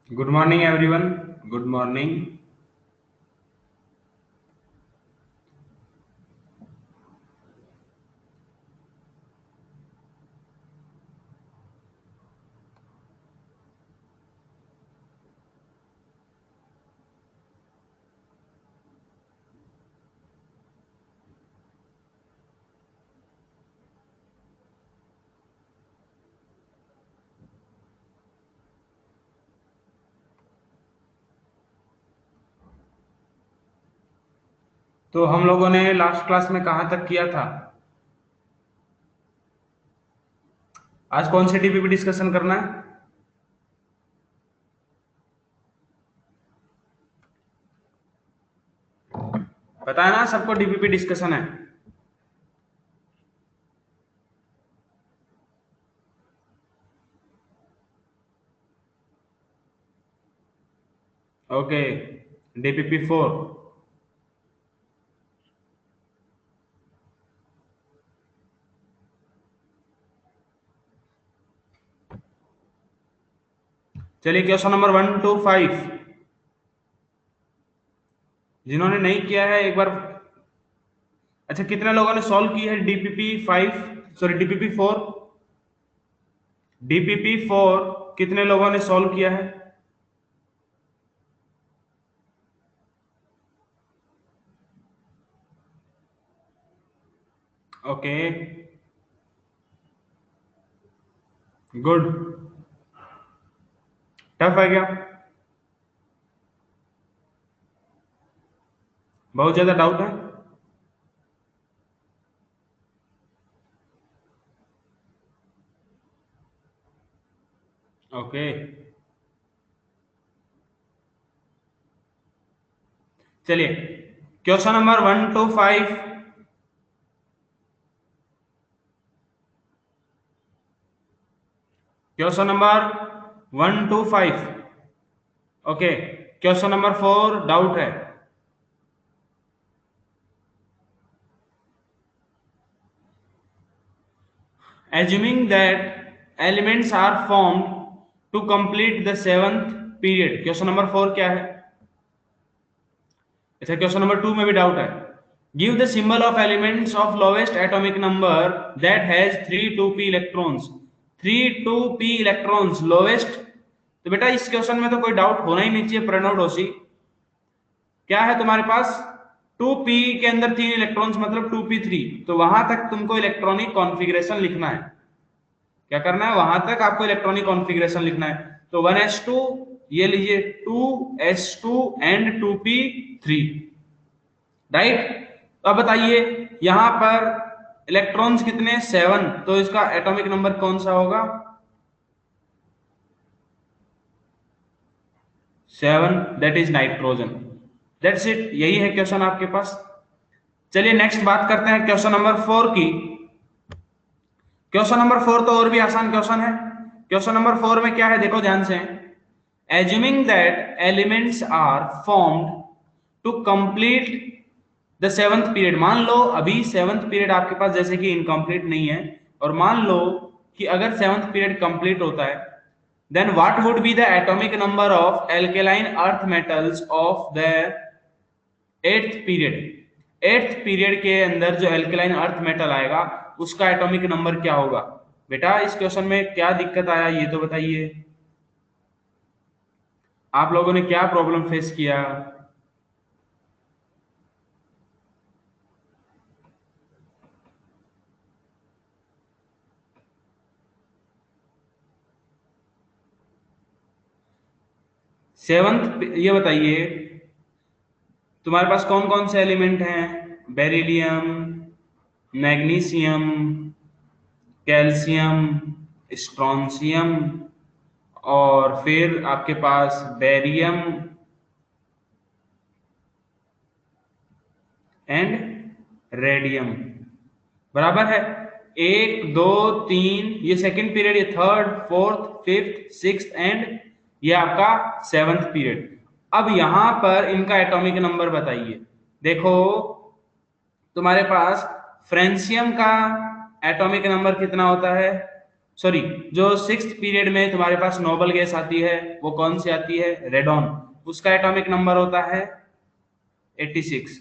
Good morning, everyone. Good morning. तो हम लोगों ने लास्ट क्लास में कहाँ तक किया था? आज कौन सी डीपीपी डिस्कशन करना है? पता है ना सबको डीपीपी डिस्कशन है। Okay, DPP 4। चलिए क्वेश्चन नंबर 1 to 5 जिन्होंने नहीं किया है एक बार। अच्छा, कितने लोगों ने सॉल्व की है डीपीपी 5, सॉरी डीपीपी 4? डीपीपी 4 कितने लोगों ने सॉल्व किया है? Okay, good. टफ है क्या? बहुत ज्यादा डाउट है? ओके, चलिए question number 1 to 5। Question number 1 to 5। Okay, question number 4 doubt है। Assuming that elements are formed to complete the 7th period। Question number 4 क्या है? अच्छा, क्वेश्चन नंबर 2 में भी डाउट है। Give the symbol of elements of lowest atomic number that has 3 2p electrons। 3 2p electrons lowest। तो बेटा इस question में तो कोई डाउट होना ही नहीं चाहिए प्रणव डोसी। क्या है तुम्हारे पास? 2p के अंदर 3 इलेक्ट्रॉन्स मतलब 2p3। तो वहां तक तुमको इलेक्ट्रॉनिक कॉन्फ़िगरेशन लिखना है। क्या करना है? वहां तक आपको इलेक्ट्रॉनिक कॉन्फ़िगरेशन लिखना है। तो 1s2, ये लीजिए 2s2 एंड 2p3, राइट। तो अब बताइए यहां पर इलेक्ट्रॉन्स कितने? 7। तो इसका एटॉमिक नंबर कौन सा होगा? 7, that is nitrogen. That's it, यही है क्वेश्चन आपके पास। चलिए नेक्स्ट बात करते हैं क्वेश्चन नंबर 4 की। क्वेश्चन नंबर 4 तो और भी आसान क्वेश्चन है। क्वेश्चन नंबर 4 में क्या है देखो ध्यान से। Assuming that elements are formed to complete the 7th period। मान लो अभी 7th पीरियड आपके पास जैसे कि इनकम्प्लीट नहीं है, और मान लो कि अगर 7th पीरियड कंप्लीट होता है, then what would be the atomic number of alkaline earth metals of the 8th period। 8th period के अंदर जो एल्केलाइन अर्थ मेटल आएगा उसका एटॉमिक नंबर क्या होगा? बेटा इस क्वेश्चन में क्या दिक्कत आया ये तो बताइए। आप लोगों ने क्या प्रॉब्लम फेस किया? सेवंथ ये बताइए तुम्हारे पास कौन कौन से एलिमेंट हैं? बेरिलियम, मैग्नीशियम, कैल्शियम, स्ट्रॉन्शियम, और फिर आपके पास बेरियम एंड रेडियम। बराबर है। 1 2 3, ये सेकंड पीरियड, ये third, fourth, fifth, sixth and ये आपका 7th पीरियड। अब यहां पर इनका एटॉमिक नंबर बताइए। देखो तुम्हारे पास फ्रेंशियम का एटॉमिक नंबर कितना होता है? सॉरी, जो 6th पीरियड में तुम्हारे पास नोबल गैस आती है वो कौन सी आती है, रेडॉन, उसका एटॉमिक नंबर होता है 86।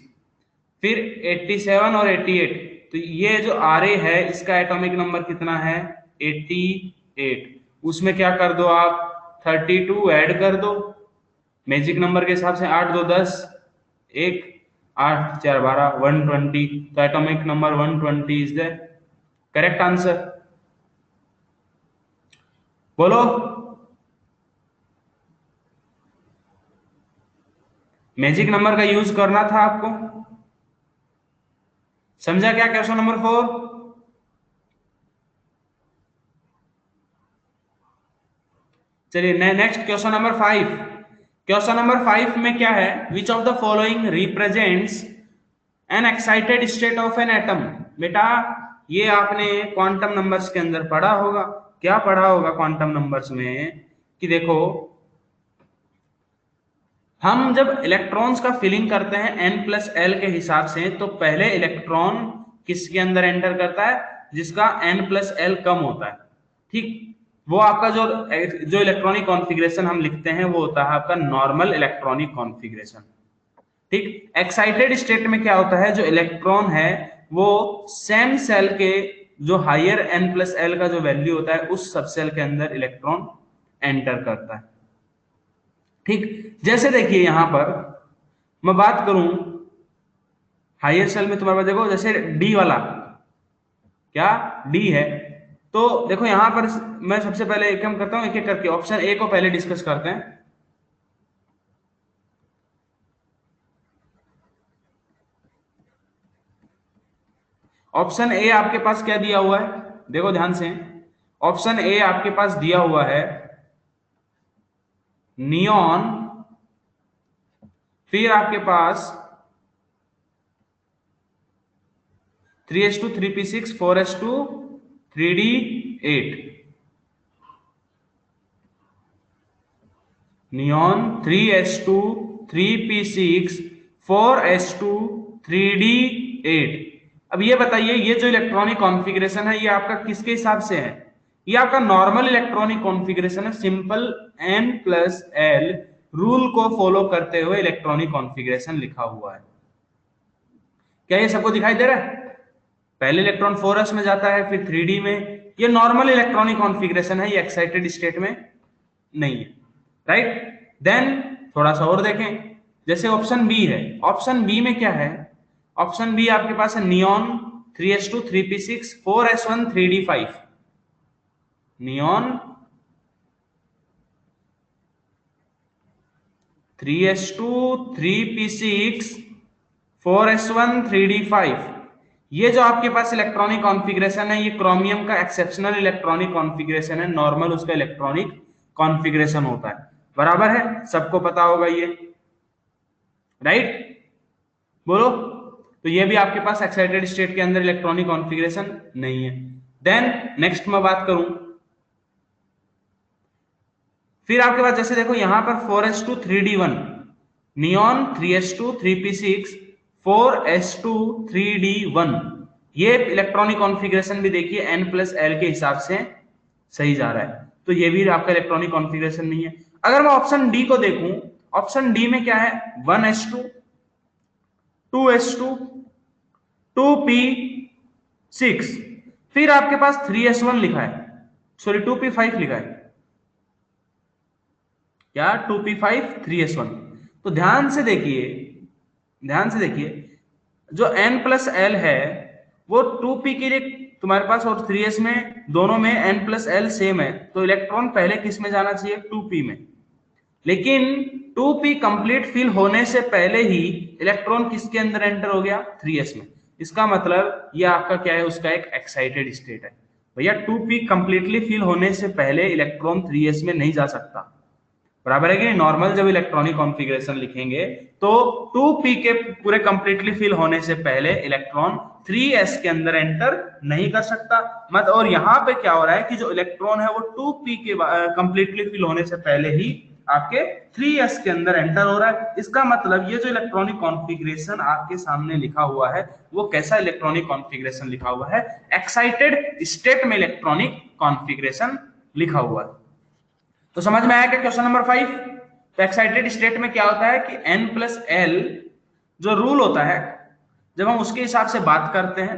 फिर 87 और 88, तो ये जो RA है इसका एटॉमिक नंबर कितना है 88, उसमें क्या कर दो आप 32 ऐड कर दो, मैजिक नंबर के हिसाब से 8 2 10, 1 8 4 12, 120, तो atomic number 120 is the correct answer. बोलो, मैजिक नंबर का यूज करना था आपको, समझा क्या क्वेश्चन नंबर 4? चलिए next question number 5। Question number 5 में क्या है, विच of the following represents an excited state of an atom. बेटा ये आपने क्वांटम नंबर्स के अंदर पढ़ा होगा, क्या पढ़ा होगा क्वांटम नंबर्स में कि देखो हम जब इलेक्ट्रॉन्स का फिलिंग करते हैं n+l के हिसाब से, तो पहले इलेक्ट्रॉन किसके अंदर एंटर करता है, जिसका n+l कम होता है, ठीक, वो आपका जो इलेक्ट्रॉनिक कॉन्फ़िगरेशन हम लिखते हैं वो होता है आपका नॉर्मल इलेक्ट्रॉनिक कॉन्फ़िगरेशन, ठीक। एक्साइटेड स्टेट में क्या होता है, जो इलेक्ट्रॉन है वो सेम सेल के जो हायर n+l का जो वैल्यू होता है उस सब सेल के अंदर इलेक्ट्रॉन एंटर करता है, ठीक। जैसे देखिए यहां पर मैं बात करूं हायर सेल में, तुम्हारे पास देखो जैसे डी वाला, क्या डी है, तो देखो यहां पर मैं सबसे पहले एक काम करता हूं, एक एक करके ऑप्शन ए को पहले डिस्कस करते हैं। ऑप्शन ए आपके पास क्या दिया हुआ है, देखो ध्यान से, ऑप्शन ए आपके पास दिया हुआ है नियॉन, फिर आपके पास 3s2 3p6 4s2 3d8, neon 3s2 3p6 4s2 3d8। अब ये बताइए ये जो इलेक्ट्रॉनिक कॉन्फ़िगरेशन है ये आपका किसके हिसाब से है, ये आपका नॉर्मल इलेक्ट्रॉनिक कॉन्फ़िगरेशन है, सिंपल n+l रूल को फॉलो करते हुए इलेक्ट्रॉनिक कॉन्फ़िगरेशन लिखा हुआ है। क्या ये सबको दिखाई दे रहा है, पहले इलेक्ट्रॉन 4s में जाता है फिर 3d में, ये नॉर्मल इलेक्ट्रॉनिक कॉन्फ़िगरेशन है, ये एक्साइटेड स्टेट में नहीं है, राइट। देन थोड़ा सा और देखें, जैसे ऑप्शन बी है, ऑप्शन बी में क्या है, ऑप्शन बी आपके पास है neon 3s2 3p6 4s1 3d5, neon 3s2 3p6 4s1 3d5, ये जो आपके पास इलेक्ट्रॉनिक कॉन्फ़िगरेशन है ये क्रोमियम का एक्सेप्शनल इलेक्ट्रॉनिक कॉन्फ़िगरेशन है, नॉर्मल उसका इलेक्ट्रॉनिक कॉन्फ़िगरेशन होता है, बराबर है, सबको पता होगा ये, राइट। बोलो, तो ये भी आपके पास एक्साइटेड स्टेट के अंदर इलेक्ट्रॉनिक कॉन्फ़िगरेशन नहीं है। देन नेक्स्ट मैं बात करूं, फिर आपके पास जैसे देखो यहां पर 4s2 3d1, neon 3s2 3p6 4s2 3d1, ये इलेक्ट्रॉनिक कॉन्फ़िगरेशन भी देखिए n+l के हिसाब से सही जा रहा है, तो ये भी आपका इलेक्ट्रॉनिक कॉन्फ़िगरेशन नहीं है। अगर मैं ऑप्शन डी को देखूं, ऑप्शन डी में क्या है 1s2 2s2 2p6, फिर आपके पास 3s1 लिखा है, सॉरी 2p5 लिखा है, क्या 2p5 3s1, तो ध्यान से देखिए, ध्यान से देखिए जो n+l है वो 2p के लिए तुम्हारे पास और 3s में दोनों में n+l सेम है, तो इलेक्ट्रॉन पहले किस में जाना चाहिए 2p में, लेकिन 2p कंप्लीट फिल होने से पहले ही इलेक्ट्रॉन किसके अंदर एंटर हो गया 3s में, इसका मतलब ये आपका क्या है उसका एक एक्साइटेड स्टेट है। भैया 2p कंप्लीटली फिल होने से पहले इलेक्ट्रॉन 3s में नहीं जा सकता, बराबर है कि नॉर्मल जब इलेक्ट्रॉनिक कॉन्फ़िगरेशन लिखेंगे तो 2p के पूरे कंप्लीटली फिल होने से पहले इलेक्ट्रॉन 3s के अंदर एंटर नहीं कर सकता, मत और यहाँ पे क्या हो रहा है कि जो इलेक्ट्रॉन है वो 2p के कंप्लीटली फिल होने से पहले ही आपके 3s के अंदर एंटर हो रहा है। इसका मतलब ये जो इलेक्ट्रॉनिक कॉन्फ़िगरेशन आपके सामने लिखा हुआ है वो कैसा इलेक्ट्रॉनिक कॉन्फ़िगरेशन लिखा हुआ है, एक्साइटेड स्टेट में इलेक्ट्रॉनिक कॉन्फ़िगरेशन लिखा हुआ है। तो समझ में आया क्या क्वेश्चन नंबर 5? तो एक्साइटेड स्टेट में क्या होता है कि n+l जो रूल होता है, जब हम उसके हिसाब से बात करते हैं,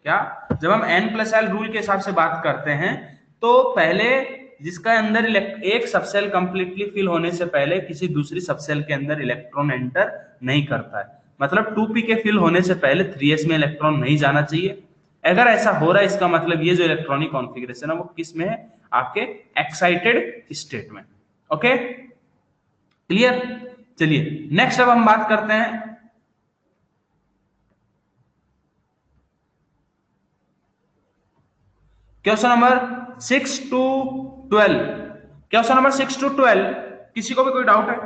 क्या जब हम n+l रूल के हिसाब से बात करते हैं तो पहले जिसका अंदर एक सबसेल कंप्लीटली फिल होने से पहले किसी दूसरी सबसेल के अंदर इलेक्ट्रॉन एंटर नहीं करता है। मतलब 2p के फिल होने से पहले 3s में इलेक्ट्रॉन नहीं जाना चाहिए। अगर ऐसा हो रहा है इसका मतलब ये जो इलेक्ट्रॉनिक कॉन्फ़िगरेशन है वो किस में है? आपके एक्साइटेड स्टेट में। Okay, clear? चलिए नेक्स्ट अब हम बात करते हैं question number 6 to 12। Question number 6 to 12 किसी को भी कोई डाउट है?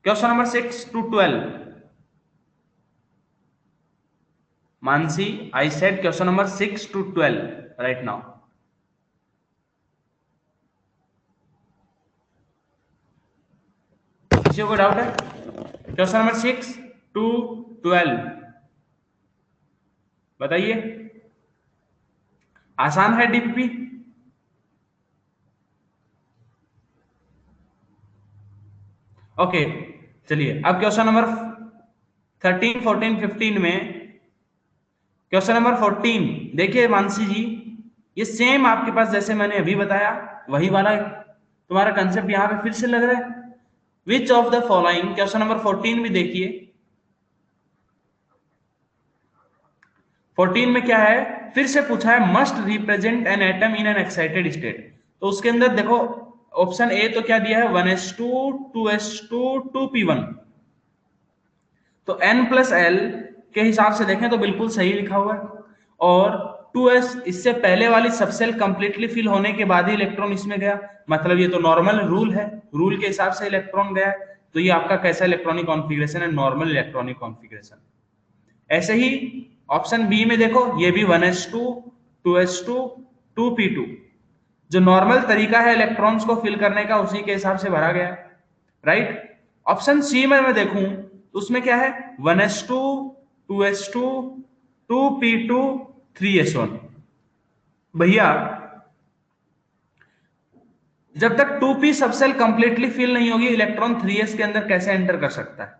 Question number 6 to 12। Mansi, I said question number 6 to 12 right now. किसी को डाउट है? क्वेश्चन नंबर 6 to 12 बताइए। आसान है डीपीपी? ओके, चलिए अब क्वेश्चन नंबर 13, 14, 15 में क्वेश्चन नंबर 14 देखिए मानसी जी, ये सेम आपके पास जैसे मैंने अभी बताया वही वाला तुम्हारा कंसेप्ट यहां पे फिर से लग रहा है। विच of the following, question number 14 भी देखिए। 14 में क्या है, फिर से पूछा है must represent an atom in an excited state. तो उसके अंदर देखो ऑप्शन ए तो क्या दिया है 1s2 2s2 2p1। तो n+l के हिसाब से देखें तो बिल्कुल सही लिखा हुआ है। और 2s इससे पहले वाली सबसेल कंप्लीटली फिल होने के बाद ही इलेक्ट्रॉन इसमें गया, मतलब ये तो नॉर्मल रूल है, रूल के हिसाब से इलेक्ट्रॉन गया। तो ये आपका कैसा इलेक्ट्रॉनिक कॉन्फ़िगरेशन है? Normal electronic configuration. ऐसे ही ऑप्शन बी में देखो ये भी 1s2 2s2 2p2 जो नॉर्मल तरीका है इलेक्ट्रॉन्स को फिल करने का उसी के हिसाब से भरा गया, राइट। ऑप्शन सी में मैं देखूं तो उसमें क्या है 1s2 2s2 2p2 3s1। भैया जब तक 2p सबसेल कंप्लीटली फिल नहीं होगी इलेक्ट्रॉन 3s के अंदर कैसे एंटर कर सकता है?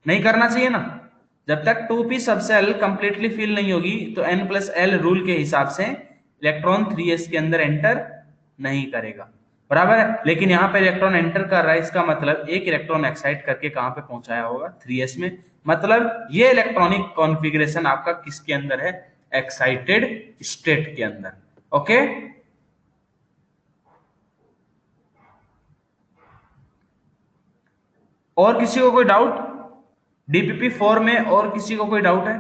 नहीं करना चाहिए ना। जब तक 2p सबसेल कंप्लीटली फिल नहीं होगी तो n+l रूल के हिसाब से इलेक्ट्रॉन 3s के अंदर एंटर नहीं करेगा, बराबर है। लेकिन यहाँ पे इलेक्ट्रॉन एंटर कर रहा है, इसका मतलब एक इलेक्ट्रॉन एक्साइट करके कहां पे पहुंचाया होगा 3s में। मतलब ये इलेक्ट्रॉनिक कॉन्फ़िगरेशन आपका किसके अंदर है? एक्साइटेड स्टेट के अंदर। ओके, और किसी को कोई डाउट डीपीपी 4 में? और किसी को कोई डाउट है?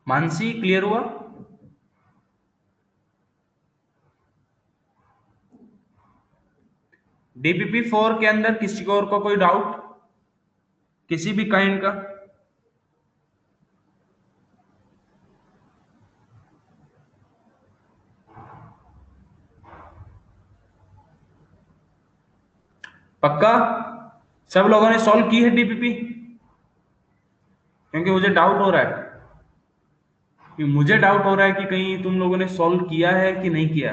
मानसी क्लियर हुआ? डीपीपी 4 के अंदर किसी को और को कोई डाउट किसी भी काइंड का? पक्का सब लोगों ने सॉल्व की है डीपीपी? क्योंकि मुझे डाउट हो रहा है कि कहीं तुम लोगों ने सॉल्व किया है कि नहीं किया।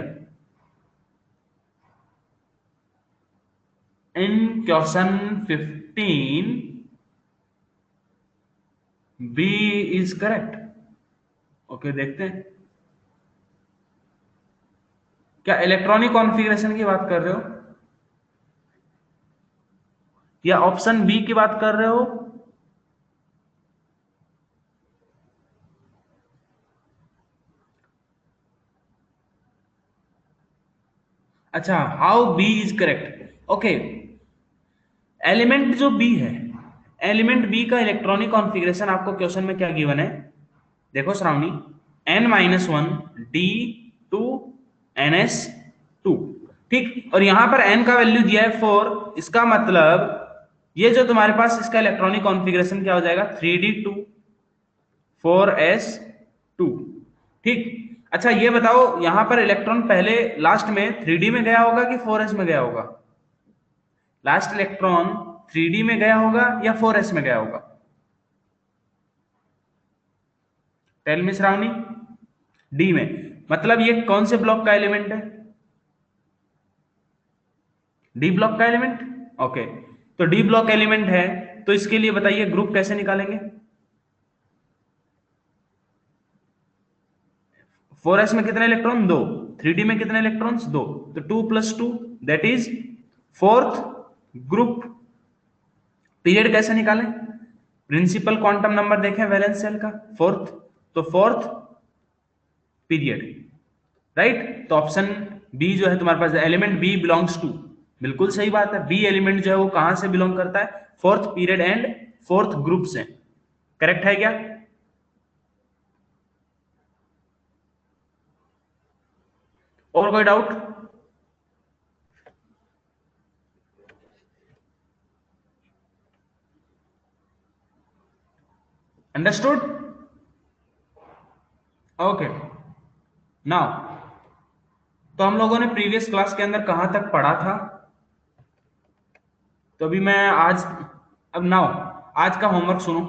In question 15 B is correct. Okay, देखते हैं क्या इलेक्ट्रॉनिक कॉन्फ़िगरेशन की बात कर रहे हो या ऑप्शन बी की बात कर रहे हो? अच्छा, how B is correct. Okay, element जो बी है, एलिमेंट बी का इलेक्ट्रॉनिक कॉन्फ़िगरेशन आपको क्वेश्चन में क्या गिवन है? देखो श्रावणी, n-1 d2 ns2, ठीक। और यहां पर n का वैल्यू दिया है 4, इसका मतलब ये जो तुम्हारे पास इसका इलेक्ट्रॉनिक कॉन्फ़िगरेशन क्या हो जाएगा 3d2 4s2, ठीक। अच्छा ये बताओ यहां पर इलेक्ट्रॉन पहले लास्ट में 3d में गया होगा कि 4s में गया होगा? लास्ट इलेक्ट्रॉन 3d में गया होगा या 4s में गया होगा? Tell me Shravani. डी में। मतलब ये कौन से ब्लॉक का एलिमेंट है? डी ब्लॉक का एलिमेंट। ओके, तो डी ब्लॉक एलिमेंट है, तो इसके लिए बताइए ग्रुप कैसे निकालेंगे? 4s में कितने इलेक्ट्रॉन? 2। 3d में कितने इलेक्ट्रॉन्स? 2। तो 2 + 2 that is fourth group. Period कैसे निकालें? प्रिंसिपल क्वांटम नंबर देखें वैलेंस शेल का, फोर्थ, तो फोर्थ पीरियड, राइट। तो ऑप्शन बी जो है तुम्हारे पास, एलिमेंट बी बिलोंग्स टू, बिल्कुल सही बात है। बी एलिमेंट जो है वो कहां से बिलोंग करता है? Fourth period and fourth group से। करेक्ट है क्या? और कोई डाउट? अंडरस्टूड? ओके, नाउ तो हम लोगों ने प्रीवियस क्लास के अंदर कहां तक पढ़ा था? तो अभी मैं आज, अब नाउ आज का होमवर्क सुनो।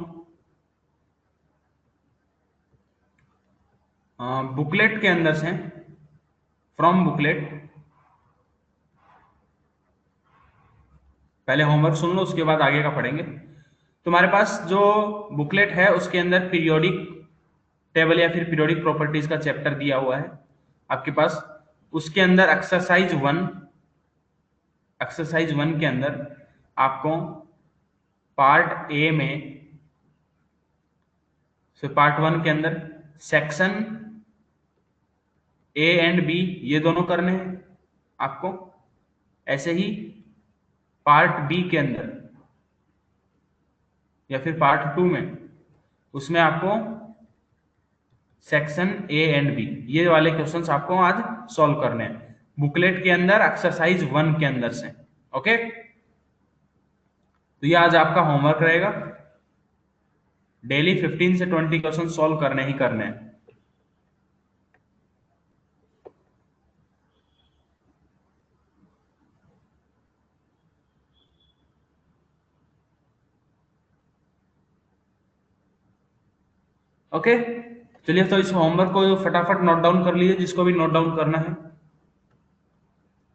बुकलेट के अंदर से, फ्रॉम बुकलेट, पहले होमवर्क सुन लो, उसके बाद आगे का पढ़ेंगे। तुम्हारे पास जो बुकलेट है उसके अंदर पीरियोडिक टेबल या फिर पीरियोडिक प्रॉपर्टीज का चैप्टर दिया हुआ है आपके पास। उसके अंदर एक्सरसाइज 1 के अंदर आपको पार्ट ए में, पार्ट 1 के अंदर सेक्शन ए एंड बी ये दोनों करने हैं आपको। ऐसे ही पार्ट बी के अंदर या फिर पार्ट 2 में, उसमें आपको सेक्शन ए एंड बी ये वाले क्वेश्चंस आपको आज सॉल्व करने हैं बुकलेट के अंदर एक्सरसाइज 1 के अंदर से। ओके, तो ये आज आपका होमवर्क रहेगा। डेली 15 से 20 क्वेश्चन सॉल्व करने ही करने हैं। ओके, चलिए तो इस होमवर्क को फटाफट नोट डाउन कर लीजिए जिसको भी नोट डाउन करना है।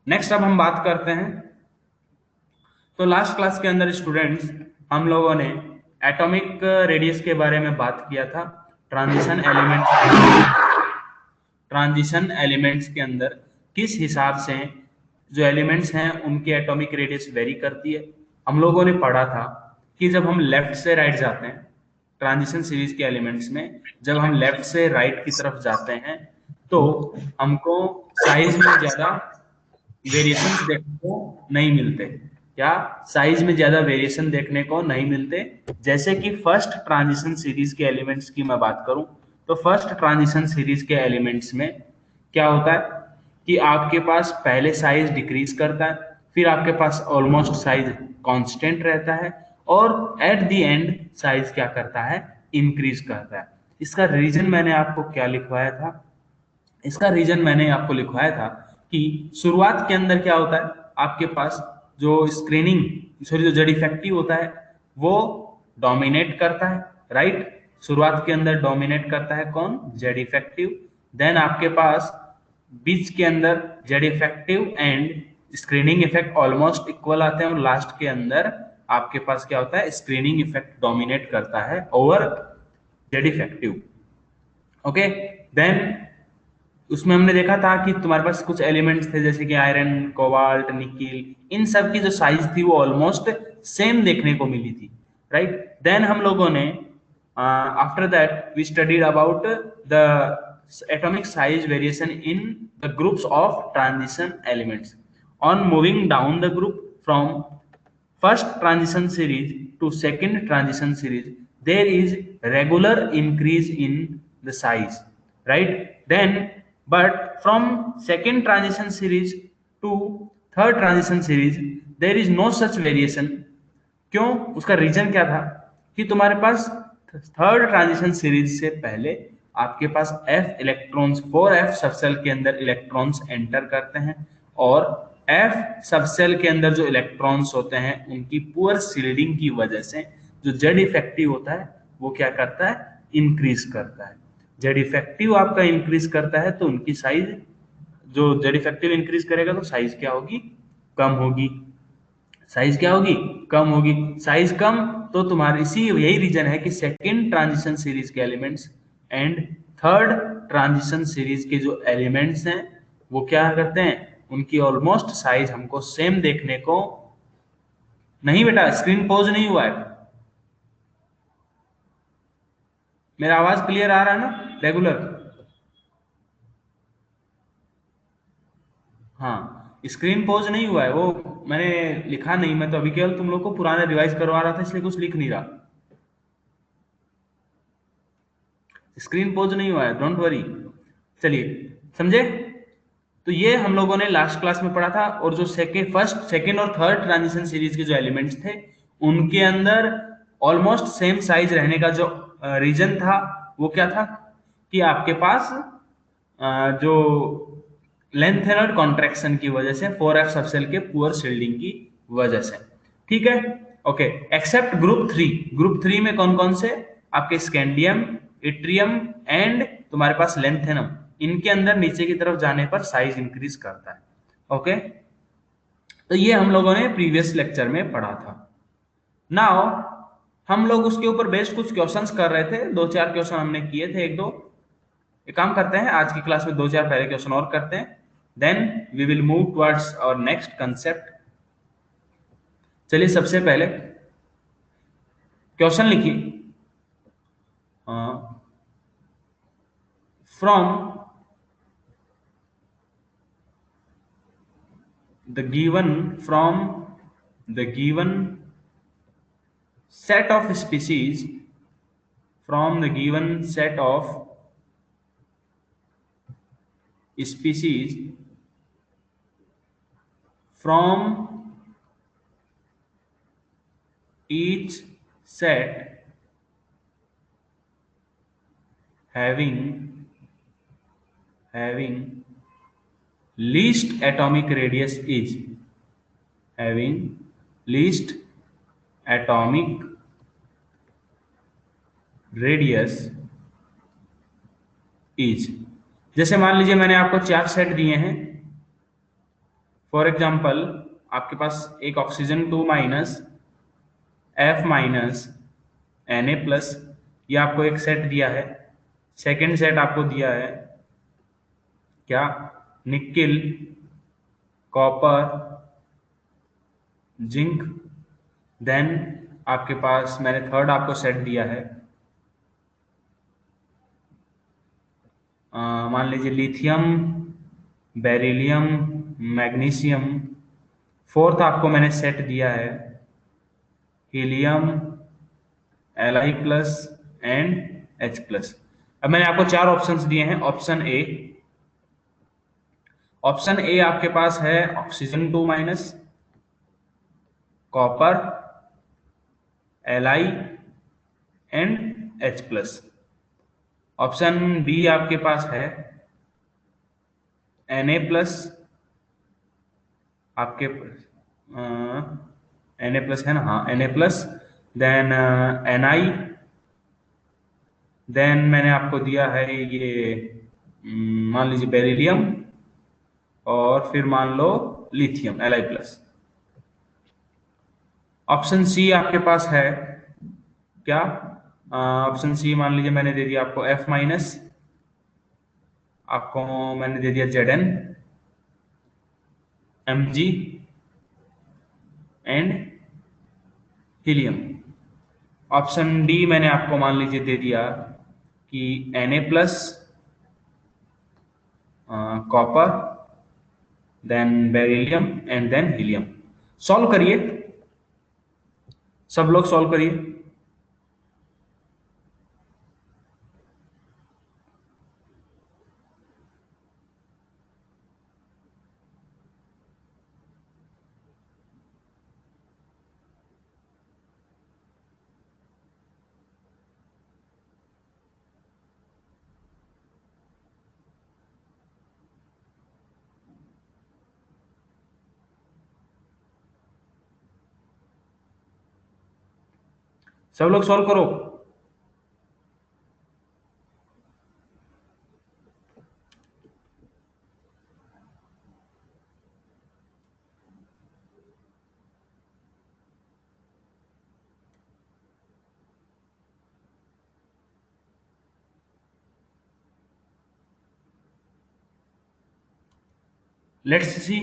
नेक्स्ट अब हम बात करते हैं, तो लास्ट क्लास के अंदर स्टूडेंट्स हम लोगों ने एटॉमिक रेडियस के बारे में बात किया था। ट्रांजिशन एलिमेंट्स के अंदर किस हिसाब से जो एलिमेंट्स हैं उनकी एटॉमिक रेडियस वेरी करती है। हम लोगों ने पढ़ा था कि जब हम लेफ्ट से राइट जाते हैं ट्रांजिशन सीरीज के एलिमेंट्स में, जब हम लेफ्ट से राइट की तरफ जाते हैं तो हमको साइज में ज्यादा वेरिएशंस देखने को नहीं मिलते। क्या साइज में ज्यादा वेरिएशन देखने को नहीं मिलते? जैसे कि फर्स्ट ट्रांजिशन सीरीज के एलिमेंट्स की मैं बात करूं, तो फर्स्ट ट्रांजिशन सीरीज के एलिमेंट्स में क्या होता है कि आपके पास पहले साइज डिक्रीज करता है, फिर आपके पास ऑलमोस्ट साइज कांस्टेंट रहता है, और एट द एंड साइज क्या करता है? इंक्रीज करता है। इसका रीजन मैंने आपको क्या लिखवाया था? इसका रीजन मैंने आपको लिखवाया था कि शुरुआत के अंदर क्या होता है, आपके पास जो स्क्रीनिंग सॉरी जो जेड इफेक्टिव होता है वो डोमिनेट करता है, राइट। शुरुआत के अंदर डोमिनेट करता है कौन? Z effective. देन आपके पास बीच के अंदर Z effective and screening effect almost equal आते हैं, और लास्ट के अंदर आपके पास क्या होता है? स्क्रीनिंग इफेक्ट डोमिनेट करता है over Z effective. Okay, then उसमें हमने देखा था कि तुम्हारे पास कुछ एलिमेंट्स थे जैसे कि आयरन, कोबाल्ट, निकिल, इन सब की जो साइज थी वो ऑलमोस्ट सेम देखने को मिली थी, राइट। देन हम लोगों ने after that we studied about the atomic size variation in the groups of transition elements. On moving down the group from first transition series to second transition series, there is regular increase in the size, right? Then but from second transition series to third transition series there is no such variation। क्यों? उसका reason क्या था कि तुम्हारे पास third transition series से पहले आपके पास f electrons 4f subshell के अंदर इलेक्ट्रॉन्स एंटर करते हैं, और एफ सबसेल के अंदर जो इलेक्ट्रॉन्स होते हैं उनकी पुअर शील्डिंग की वजह से जो जेड इफेक्टिव होता है वो क्या करता है, इंक्रीज करता है। जेड इफेक्टिव आपका इंक्रीज करता है तो उनकी साइज, जो जेड इफेक्टिव इंक्रीज करेगा तो साइज क्या होगी, कम होगी। साइज क्या होगी, कम होगी। साइज कम, तो तुम्हारी इसी यही रीजन है कि सेकंड ट्रांजिशन सीरीज के elements and third transition series के जो एलिमेंट्स हैं वो क्या करते हैं, उनकी ऑलमोस्ट साइज हमको सेम देखने को। नहीं बेटा, स्क्रीन पॉज नहीं हुआ है, मेरा आवाज क्लियर आ रहा है ना, रेगुलर। हाँ, स्क्रीन पॉज नहीं हुआ है, वो मैंने लिखा नहीं, मैं तो अभी केवल तुम लोग को पुराना रिवाइज करवा रहा था इसलिए कुछ लिख नहीं रहा। स्क्रीन पॉज नहीं हुआ है, डोंट वरी। चलिए, समझे। तो ये हम लोगों ने लास्ट क्लास में पढ़ा था। और जो सेकेंड और थर्ड ट्रांजिशन सीरीज के जो एलिमेंट्स थे उनके अंदर ऑलमोस्ट सेम साइज रहने का जो रीजन था वो क्या था, कि आपके पास जो लेंथ और कॉन्ट्रैक्शन की वजह से 4f सबसेल के पुअर शील्डिंग की वजह से। ठीक है, ओके। एक्सेप्ट ग्रुप 3, ग्रुप 3 में कौन कौन से, आपके स्कैंडियम, इट्रियम एंड तुम्हारे पास लेंथेनम, इनके अंदर नीचे की तरफ जाने पर साइज इंक्रीज करता है। ओके, तो ये हम लोगों ने प्रीवियस लेक्चर में पढ़ा था। नाउ हम लोग उसके ऊपर बेस्ड कुछ क्वेश्चंस कर रहे थे, दो चार क्वेश्चन हमने किए थे, एक दो। एक काम करते हैं, आज की क्लास में दो चार पहले क्वेश्चन और करते हैं, then we will move towards our next concept. चलिए, सबसे पहले क्वेश्चन लिखिए। From the given set of species, from the given set of species, from each set having least atomic radius is, having least atomic radius is। जैसे मान लीजिए मैंने आपको चार सेट दिए हैं। फॉर एग्जाम्पल, आपके पास एक ऑक्सीजन 2- F- Na+, ये आपको एक सेट दिया है। सेकंड सेट आपको दिया है क्या, निकिल, कॉपर, जिंक। देन आपके पास मैंने थर्ड आपको सेट दिया है, मान लीजिए लिथियम, बेरिलियम, मैग्नीशियम। फोर्थ आपको मैंने सेट दिया है हीलियम, Li+ एंड H+। अब मैंने आपको चार ऑप्शंस दिए हैं। ऑप्शन ए आपके पास है oxygen 2-, copper, Li and H+। Option B आपके पास है Na+, आपके Na+ है ना, हाँ Na+, देन Ni, देन मैंने आपको दिया है ये मान लीजिए बेरिलियम, और फिर मान लो लिथियम Li+। ऑप्शन सी आपके पास है क्या, ऑप्शन सी मान लीजिए मैंने दे दिया आपको F-, आपको मैंने दे दिया Zn, Mg and helium. Option D मैंने आपको मान लीजिए दे दिया कि Na+, copper, then beryllium and then helium. Solve करिए, सब लोग सॉल्व करिए। सब लोग सॉल्व करो। लेट्स सी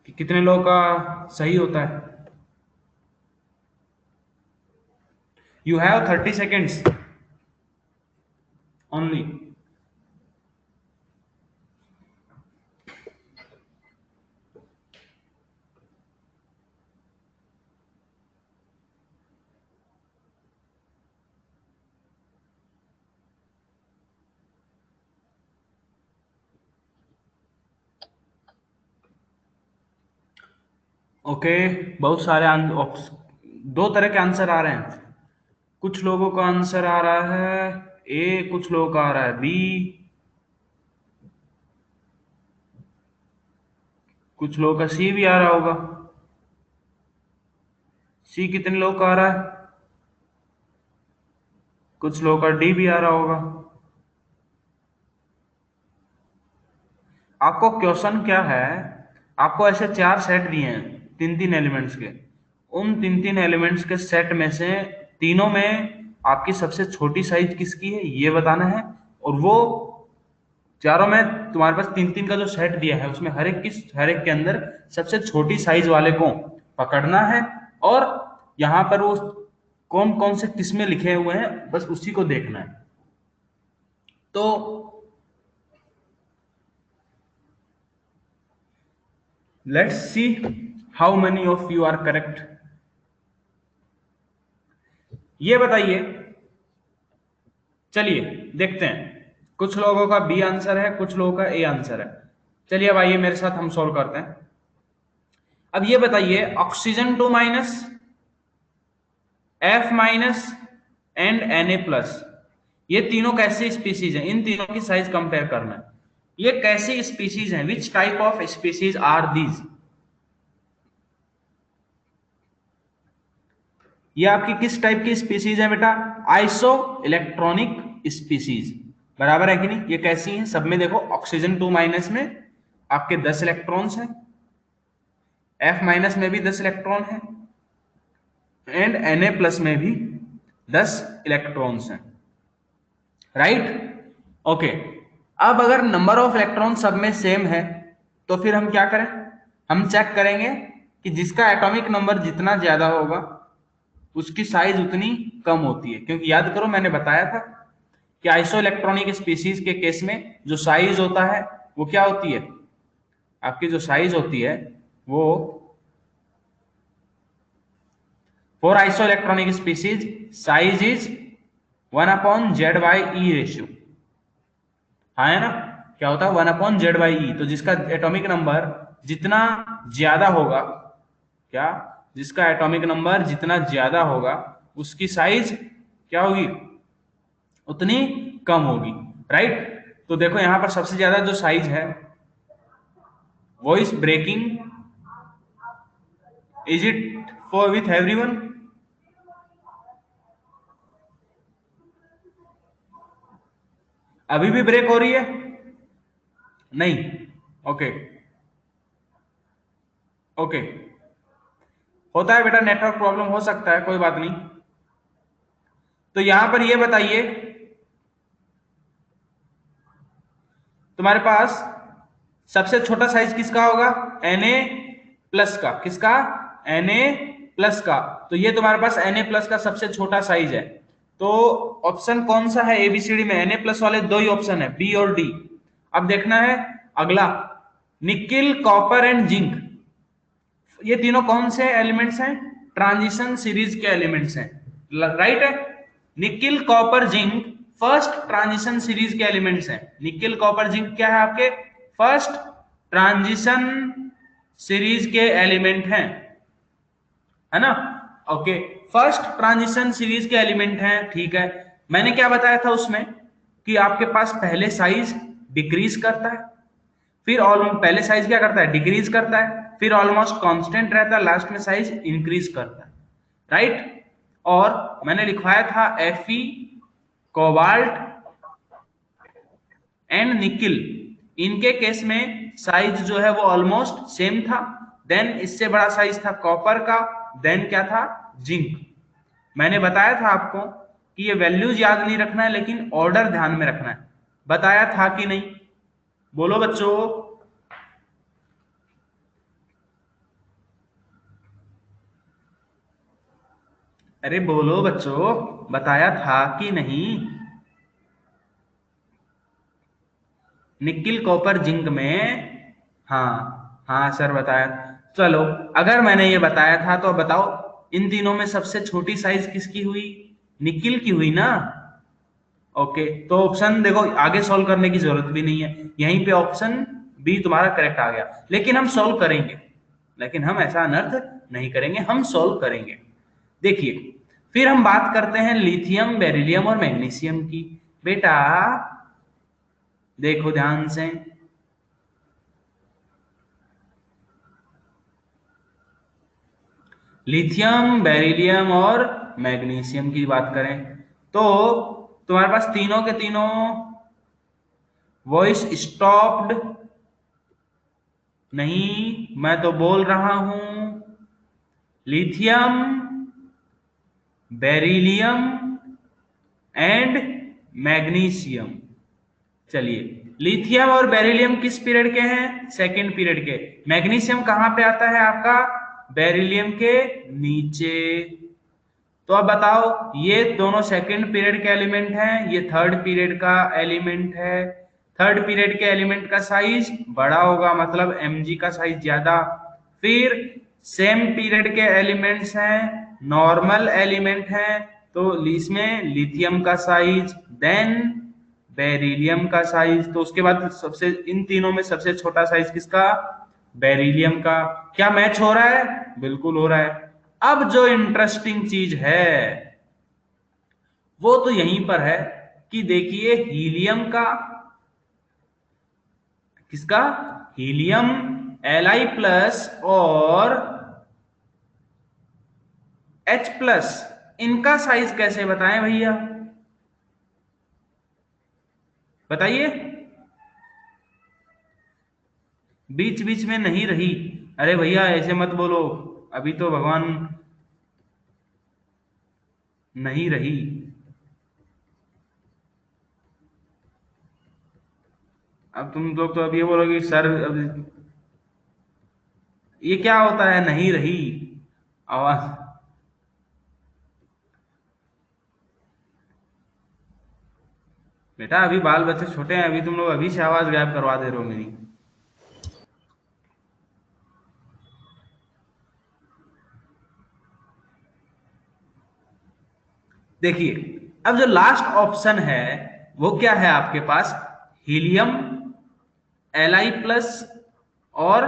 कि कितने लोगों का सही होता है। You have 30 seconds only. Okay, बहुत सारे दो तरह के आंसर आ रहे हैं। कुछ लोगों का आंसर आ रहा है ए, कुछ लोगों का आ रहा है बी, कुछ लोगों का सी भी आ रहा होगा। सी कितने लोगों का आ रहा है? कुछ लोगों का डी भी आ रहा होगा। आपको क्वेश्चन क्या है, आपको ऐसे 4 सेट दिए हैं 3-3 एलिमेंट्स के। उन 3-3 एलिमेंट्स के सेट में से तीनों में आपकी सबसे छोटी साइज किसकी है ये बताना है, और वो चारों में तुम्हारे पास 3-3 का जो सेट दिया है उसमें हर एक के अंदर सबसे छोटी साइज वाले को पकड़ना है, और यहां पर वो कौन कौन से किस्में लिखे हुए हैं बस उसी को देखना है। तो let's see how many of you are correct. ये बताइए, चलिए देखते हैं। कुछ लोगों का बी आंसर है, कुछ लोगों का ए आंसर है। चलिए अब आइए मेरे साथ हम सॉल्व करते हैं। अब ये बताइए, ऑक्सीजन 2- F- एंड Na+, ये तीनों कैसे स्पीसीज हैं? इन तीनों की साइज कंपेयर करना है। ये कैसे स्पीसीज हैं? Which type of species are these? ये आपकी किस टाइप की स्पीसीज है बेटा? आइसो इलेक्ट्रॉनिक स्पीसीज, बराबर है कि नहीं? ये कैसी हैं? सब में देखो, ऑक्सीजन 2- में आपके 10 इलेक्ट्रॉन्स हैं, F- में भी 10 इलेक्ट्रॉन है, एंड Na+ में भी 10 इलेक्ट्रॉन्स हैं, राइट? ओके, अब अगर नंबर ऑफ इलेक्ट्रॉन सब में सेम है तो फिर हम क्या करें? हम चेक करेंगे कि जिसका एटॉमिक नंबर जितना ज्यादा होगा उसकी साइज उतनी कम होती है, क्योंकि याद करो मैंने बताया था कि आइसो इलेक्ट्रॉनिक स्पीसीज के केस में जो साइज होता है वो क्या होती है? आपकी जो साइज होती है वो for iso electronic species size is 1/Z/E ratio, हाँ है ना? क्या होता है? 1/Z/E। तो जिसका एटॉमिक नंबर जितना ज्यादा होगा, क्या, जिसका एटॉमिक नंबर जितना ज्यादा होगा उसकी साइज क्या होगी? उतनी कम होगी, राइट? तो देखो यहां पर सबसे ज्यादा जो साइज है वो is breaking, is it for with everyone? अभी भी ब्रेक हो रही है? नहीं? ओके ओके, होता है बेटा, नेटवर्क प्रॉब्लम हो सकता है, कोई बात नहीं। तो यहां पर ये बताइए, तुम्हारे पास सबसे छोटा साइज किसका होगा? Na+ का। किसका? Na+ का। तो ये तुम्हारे पास Na+ का सबसे छोटा साइज है। तो ऑप्शन कौन सा है एबीसीडी में? Na+ वाले दो ही ऑप्शन है, बी और डी। अब देखना है अगला, निकिल, कॉपर एंड जिंक, ये तीनों कौन से एलिमेंट्स हैं? ट्रांजिशन सीरीज के एलिमेंट्स हैं, राइट है? Nickel, copper, zinc first transition series के एलिमेंट्स हैं। निकिल, कॉपर, जिंक क्या है आपके? फर्स्ट ट्रांजिशन सीरीज के एलिमेंट हैं, है ना? ओके, फर्स्ट ट्रांजिशन सीरीज के एलिमेंट हैं, ठीक है। मैंने क्या बताया था उसमें कि आपके पास पहले साइज डिक्रीज करता है, फिर और पहले साइज क्या करता है? डिक्रीज करता है, फिर ऑलमोस्ट कांस्टेंट रहता है, लास्ट में साइज इंक्रीज करता है, राइट। और मैंने लिखवाया था Fe, कोबाल्ट एंड निकिल, इनके केस में साइज जो है वो ऑलमोस्ट सेम था। देन इससे बड़ा साइज था कॉपर का, देन क्या था, जिंक। मैंने बताया था आपको कि ये वैल्यूज याद नहीं रखना है, लेकिन ऑर्डर ध्यान में रखना है। बताया था कि नहीं, बोलो बच्चों। अरे बोलो बच्चों, बताया था कि नहीं। निकिल कॉपर जिंक में, हाँ हाँ सर बताया। चलो, अगर मैंने ये बताया था तो बताओ इन तीनों में सबसे छोटी साइज किसकी हुई, निकिल की हुई ना। ओके, तो ऑप्शन देखो, आगे सॉल्व करने की जरूरत भी नहीं है, यहीं पे ऑप्शन बी तुम्हारा करेक्ट आ गया। लेकिन हम सॉल्व करेंगे, लेकिन हम ऐसा अनर्थ नहीं करेंगे, हम सॉल्व करेंगे। देखिए, फिर हम बात करते हैं लिथियम, बेरिलियम और मैग्नीशियम की। बेटा देखो ध्यान से, लिथियम, बेरिलियम और मैग्नीशियम की बात करें तो तुम्हारे पास तीनों के तीनों वॉइस स्टॉप्ड नहीं, मैं तो बोल रहा हूं लिथियम, बेरिलियम एंड मैग्नीशियम। चलिए, लिथियम और बेरिलियम किस पीरियड के हैं, सेकेंड पीरियड के। मैग्नीशियम कहां पे आता है आपका, बेरिलियम के नीचे। तो अब बताओ, ये दोनों सेकंड पीरियड के एलिमेंट हैं, ये थर्ड पीरियड का एलिमेंट है। थर्ड पीरियड के एलिमेंट का साइज बड़ा होगा, मतलब Mg का साइज ज्यादा। फिर सेम पीरियड के एलिमेंट्स हैं, नॉर्मल एलिमेंट हैं, तो इसमें लिथियम का साइज, देन बेरिलियम का साइज, तो उसके बाद सबसे, इन तीनों में सबसे छोटा साइज किसका, बेरिलियम का। क्या मैच हो रहा है, बिल्कुल हो रहा है। अब जो इंटरेस्टिंग चीज है वो तो यहीं पर है कि देखिए, हीलियम का, किसका, हीलियम, Li+ और H+, इनका साइज कैसे बताएं भैया, बताइए। बीच बीच में नहीं रही, अरे भैया ऐसे मत बोलो, अभी तो भगवान नहीं रही। अब तुम लोग तो अब ये बोलोगे सर, अब ये क्या होता है नहीं रही आवाज। बेटा अभी बाल बच्चे छोटे हैं, अभी तुम लोग अभी से आवाज गायब करवा दे रहे हो मेरी। देखिए, अब जो लास्ट ऑप्शन है वो क्या है आपके पास, हीलियम, Li+ और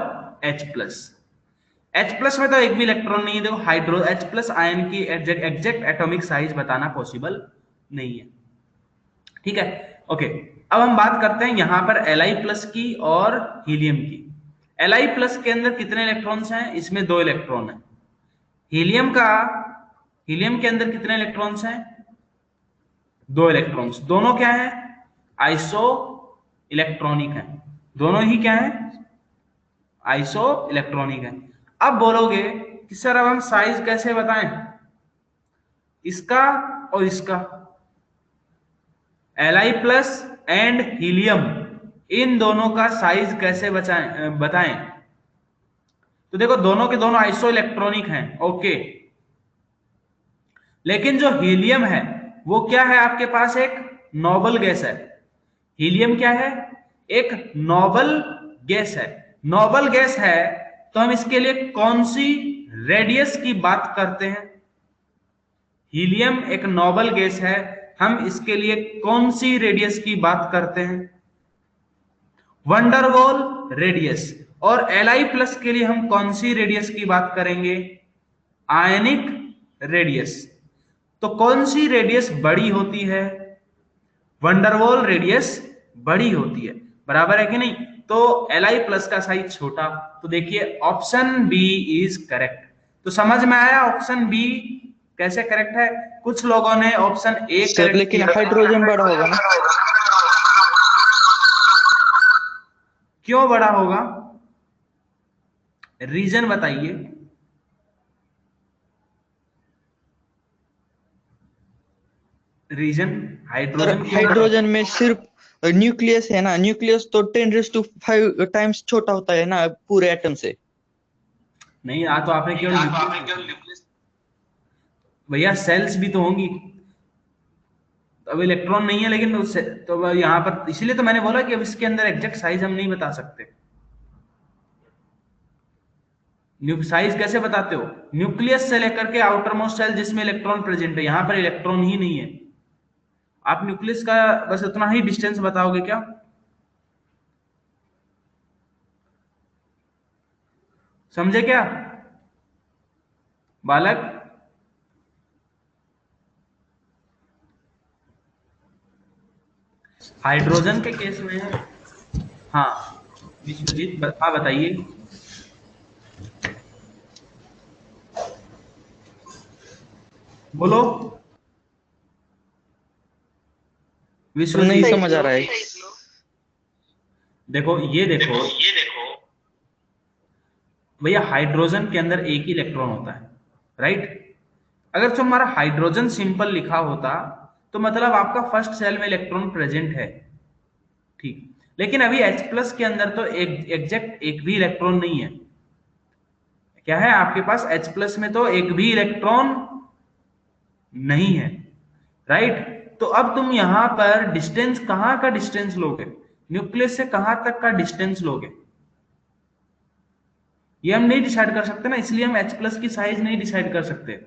H+। H+ में तो एक भी इलेक्ट्रॉन नहीं है, देखो हाइड्रो H+ आयन की एग्जैक्ट एटॉमिक साइज बताना पॉसिबल नहीं है, ठीक है। ओके, अब हम बात करते हैं यहां पर Li+ की और हीलियम की। Li+ के अंदर कितने इलेक्ट्रॉन्स हैं, इसमें 2 इलेक्ट्रॉन है। हीलियम का, हीलियम के अंदर कितने इलेक्ट्रॉन्स हैं, 2 इलेक्ट्रॉन्स। दोनों क्या है, आइसो इलेक्ट्रॉनिक है, दोनों ही क्या है, आइसो इलेक्ट्रॉनिक है। अब बोलोगे कि सर अब हम साइज कैसे बताएं, इसका और इसका, Li+ एंड हीलियम, इन दोनों का साइज कैसे बताएं। तो देखो, दोनों के दोनों आइसो इलेक्ट्रॉनिक हैं, ओके। लेकिन जो हीलियम है वो क्या है, आपके पास एक नोबल गैस है। हीलियम क्या है, एक नोबल गैस है। नोबल गैस है तो हम इसके लिए कौन सी रेडियस की बात करते हैं, हीलियम एक नोबल गैस है, हम इसके लिए कौन सी रेडियस की बात करते हैं, वंडरवॉल रेडियस। और Li+ के लिए हम कौन सी रेडियस की बात करेंगे, आयनिक रेडियस। तो कौन सी रेडियस बड़ी होती है, वंडरवॉल रेडियस बड़ी होती है। बराबर है कि नहीं? तो Li प्लस का साइज छोटा, तो देखिए ऑप्शन बी इज करेक्ट। तो समझ में आया ऑप्शन बी कैसे करेक्ट है? कुछ लोगों ने ऑप्शन ए सर करेक्ट लेकिन किया था। हाइड्रोजन बड़ा होगा ना। क्यों बड़ा होगा? रीजन बताइए। रीजन, सर हाइड्रोजन क्यों बड़ा हाइड्रोजन होगा? में सिर्फ न्यूक्लियस है ना, न्यूक्लियस तो 10⁵ टाइम्स छोटा होता है ना पूरे एटम से। नहीं, आ तो आपने केवल न्यूक्लियस, भैया सेल्स भी तो होंगी। अब इलेक्ट्रॉन नहीं है लेकिन उससे तो यहाँ पर, इसीलिए तो मैंने बोला कि अब इसके अंदर एग्जैक्ट साइज हम नहीं बता सकते। साइज कैसे बताते हो? न्यूक्लियस से लेकर के आउटर मोस्ट सेल जिसमें इलेक्ट्रॉन प्रेजेंट है, यहां पर इलेक्ट्रॉन ही नहीं है। आप न्यूक्लियस का बस उतना ही डिस्टेंस बताओगे क्या? समझे क्या बालक? हाइड्रोजन के केस में, हाँ विश्वजीत हाँ बताइए। बोलो और नहीं विश्वजीत। समझ आ रहा है। देखो ये देखो भैया, हाइड्रोजन के अंदर एक ही इलेक्ट्रॉन होता है, राइट? अगर तो हमारा हाइड्रोजन सिंपल लिखा होता तो मतलब आपका फर्स्ट सेल में इलेक्ट्रॉन प्रेजेंट है, ठीक। लेकिन अभी H प्लस के अंदर तो एक एग्जैक्ट एक भी इलेक्ट्रॉन नहीं है। क्या है आपके पास? H प्लस में तो एक भी इलेक्ट्रॉन नहीं है, राइट? तो अब तुम यहां पर डिस्टेंस, कहां का डिस्टेंस लोगे? न्यूक्लियस से कहां तक का डिस्टेंस लोगे? ये हम नहीं डिसाइड कर सकते ना, इसलिए हम H प्लस की साइज नहीं डिसाइड कर सकते।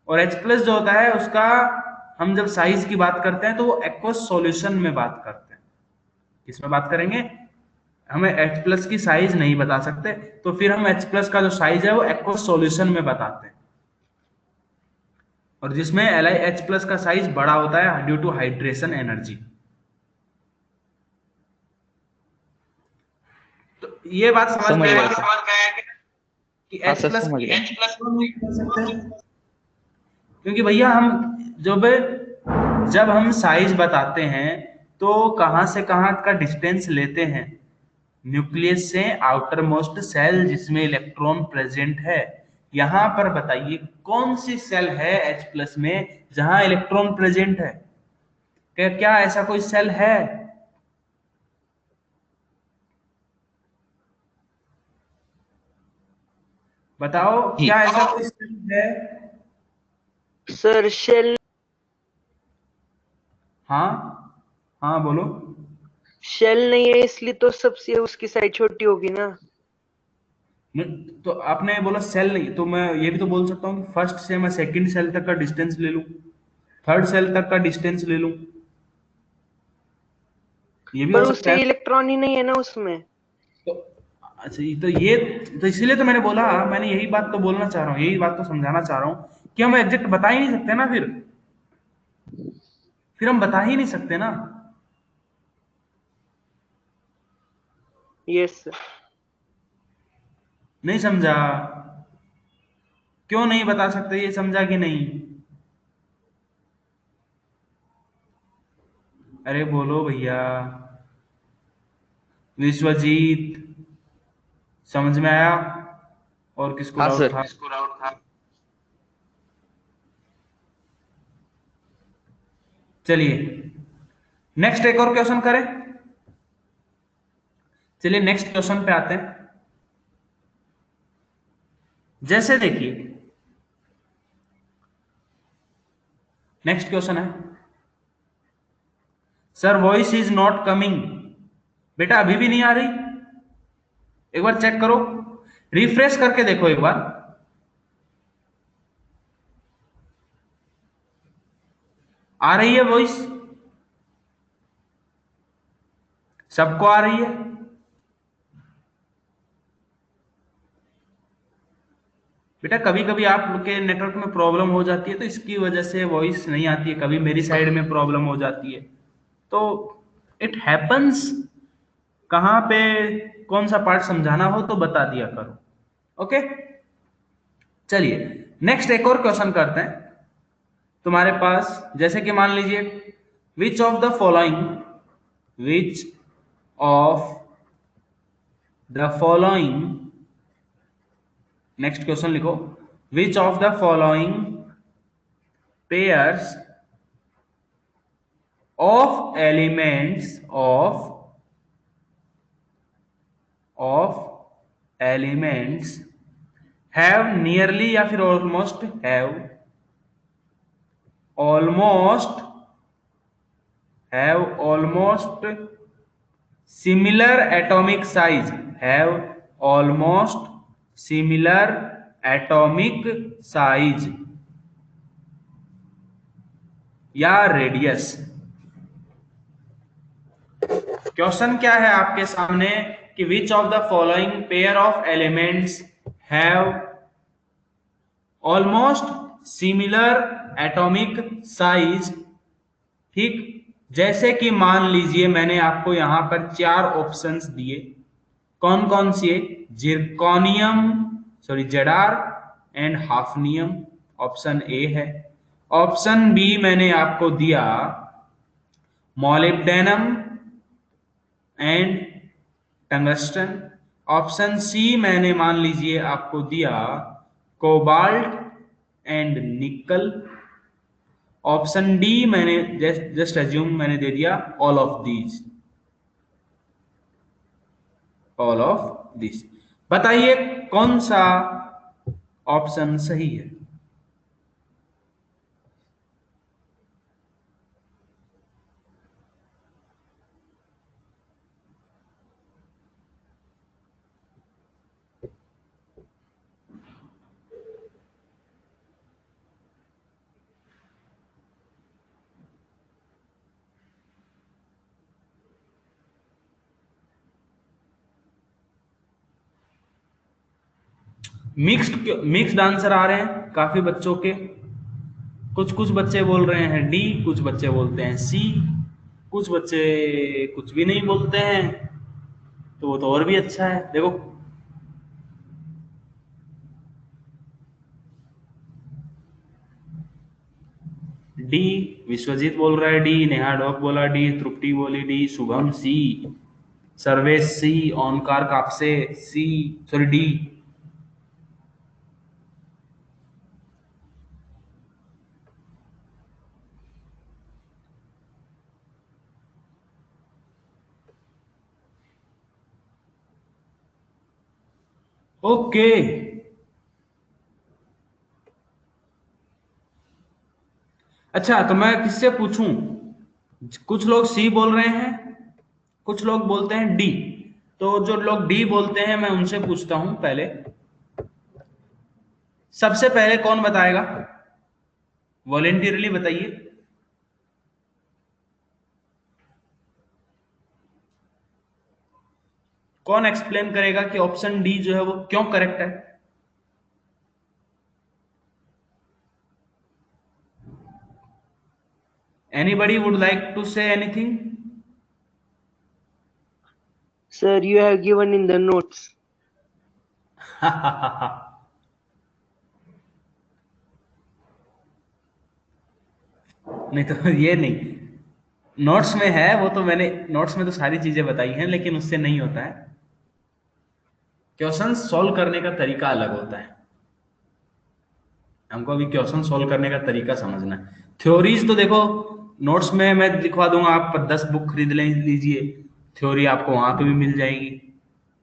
और H प्लस जो होता है उसका, हम जब साइज की बात करते हैं तो वो एक्वस सॉल्यूशन में बात करते हैं। किसमें बात करेंगे? हमें H प्लस की साइज नहीं बता सकते, तो फिर हम H प्लस का जो साइज है वो एक्वस सॉल्यूशन में बताते हैं, और जिसमें LiH प्लस का साइज बड़ा होता है ड्यू टू हाइड्रेशन एनर्जी। तो ये बात समझ में समझ आया गया सर। कि हाँ H सर प्लस समझ गया। H प्लस क्यों नहीं कर सकते? क्योंकि भैया हम जब जब हम साइज बताते हैं तो कहां से कहां का डिस्टेंस लेते हैं? न्यूक्लियस से आउटर मोस्ट सेल जिसमें इलेक्ट्रॉन प्रेजेंट है। यहां पर बताइए कौन सी सेल है H प्लस में जहां इलेक्ट्रॉन प्रेजेंट है? क्या ऐसा कोई सेल है? बताओ, जी क्या ऐसा कोई सेल है? सर शेल, हाँ हाँ बोलो। शेल नहीं है इसलिए तो सबसे उसकी साइज छोटी होगी ना। तो आपने बोला सेल नहीं, तो मैं ये भी तो बोल सकता हूँ कि फर्स्ट से मैं सेकंड सेल तक का डिस्टेंस ले लूं, थर्ड सेल तक का डिस्टेंस ले लूं, ये भी पर हो सकता उससे है। इलेक्ट्रॉन ही नहीं है ना उसमें। तो अच्छा, ये तो इसीलिए तो मैंने बोला, मैंने यही बात तो बोलना चाह रहा हूँ, यही बात तो समझाना चाह रहा हूँ कि हम एग्जैक्ट बता ही नहीं सकते ना, फिर हम बता ही नहीं सकते ना। Yes sir. नहीं समझा? क्यों नहीं बता सकते, ये समझा कि नहीं? अरे बोलो भैया। विश्वजीत, समझ में आया? और किसको हाँ डाउट सर। था? चलिए नेक्स्ट एक और क्वेश्चन करें। चलिए नेक्स्ट क्वेश्चन पे आते हैं। जैसे देखिए नेक्स्ट क्वेश्चन है, sir voice is not coming. बेटा अभी भी नहीं आ रही? एक बार चेक करो, रिफ्रेश करके देखो एक बार। आ रही है वॉइस? सबको आ रही है? बेटा कभी कभी आप लोग के नेटवर्क में प्रॉब्लम हो जाती है तो इसकी वजह से वॉइस नहीं आती है, कभी मेरी साइड में प्रॉब्लम हो जाती है, तो इट हैपन्स। कहाँ पे कौन सा पार्ट समझाना हो तो बता दिया करो। ओके, चलिए नेक्स्ट एक और क्वेश्चन करते हैं। तुम्हारे पास जैसे कि मान लीजिए which of the following, which of the following, next question लिखो, which of the following pairs of elements of elements have nearly या फिर almost almost similar atomic size, have almost similar atomic size या radius. Question क्या है आपके सामने कि विच of the following pair of elements have almost similar atomic size. ठीक, जैसे कि मान लीजिए मैंने आपको यहां पर 4 ऑप्शंस दिए, कौन कौन से? Zirconium, sorry Z R and hafnium, option A है। ऑप्शन बी मैंने आपको दिया molybdenum and tungsten. Option C मैंने मान लीजिए आपको दिया cobalt and nickel. Option D मैंने जस्ट अज्यूम मैंने दे दिया all of these, all of this. बताइए कौन सा ऑप्शन सही है? मिक्स्ड आंसर आ रहे हैं काफी बच्चों के। कुछ बच्चे बोल रहे हैं डी, कुछ बच्चे बोलते हैं सी, कुछ बच्चे कुछ भी नहीं बोलते हैं, तो वो तो और भी अच्छा है। देखो डी, विश्वजीत बोल रहा है डी, नेहा डॉक बोला डी, तृप्ति बोली डी, शुभम सी, सर्वेश सी, ओंकार कापसे सी, सॉरी डी। ओके, अच्छा तो मैं किससे पूछूं? कुछ लोग सी बोल रहे हैं, कुछ लोग बोलते हैं डी, तो जो लोग डी बोलते हैं मैं उनसे पूछता हूं पहले। सबसे पहले कौन बताएगा? वॉलेंटियरली बताइए। कौन एक्सप्लेन करेगा कि ऑप्शन डी जो है वो क्यों करेक्ट है? Anybody would like to say anything? Sir, you have given in the notes. नहीं तो ये नहीं, नोट्स में है वो, तो मैंने नोट्स में तो सारी चीजें बताई हैं, लेकिन उससे नहीं होता है। क्वेश्चन सॉल्व करने का तरीका अलग होता है। हमको अभी क्वेश्चन सॉल्व करने का तरीका समझना है। थ्योरीज तो देखो नोट्स में मैं लिखवा दूंगा, आप 10 बुक खरीद लीजिए, थ्योरी आपको वहां पे भी मिल जाएगी।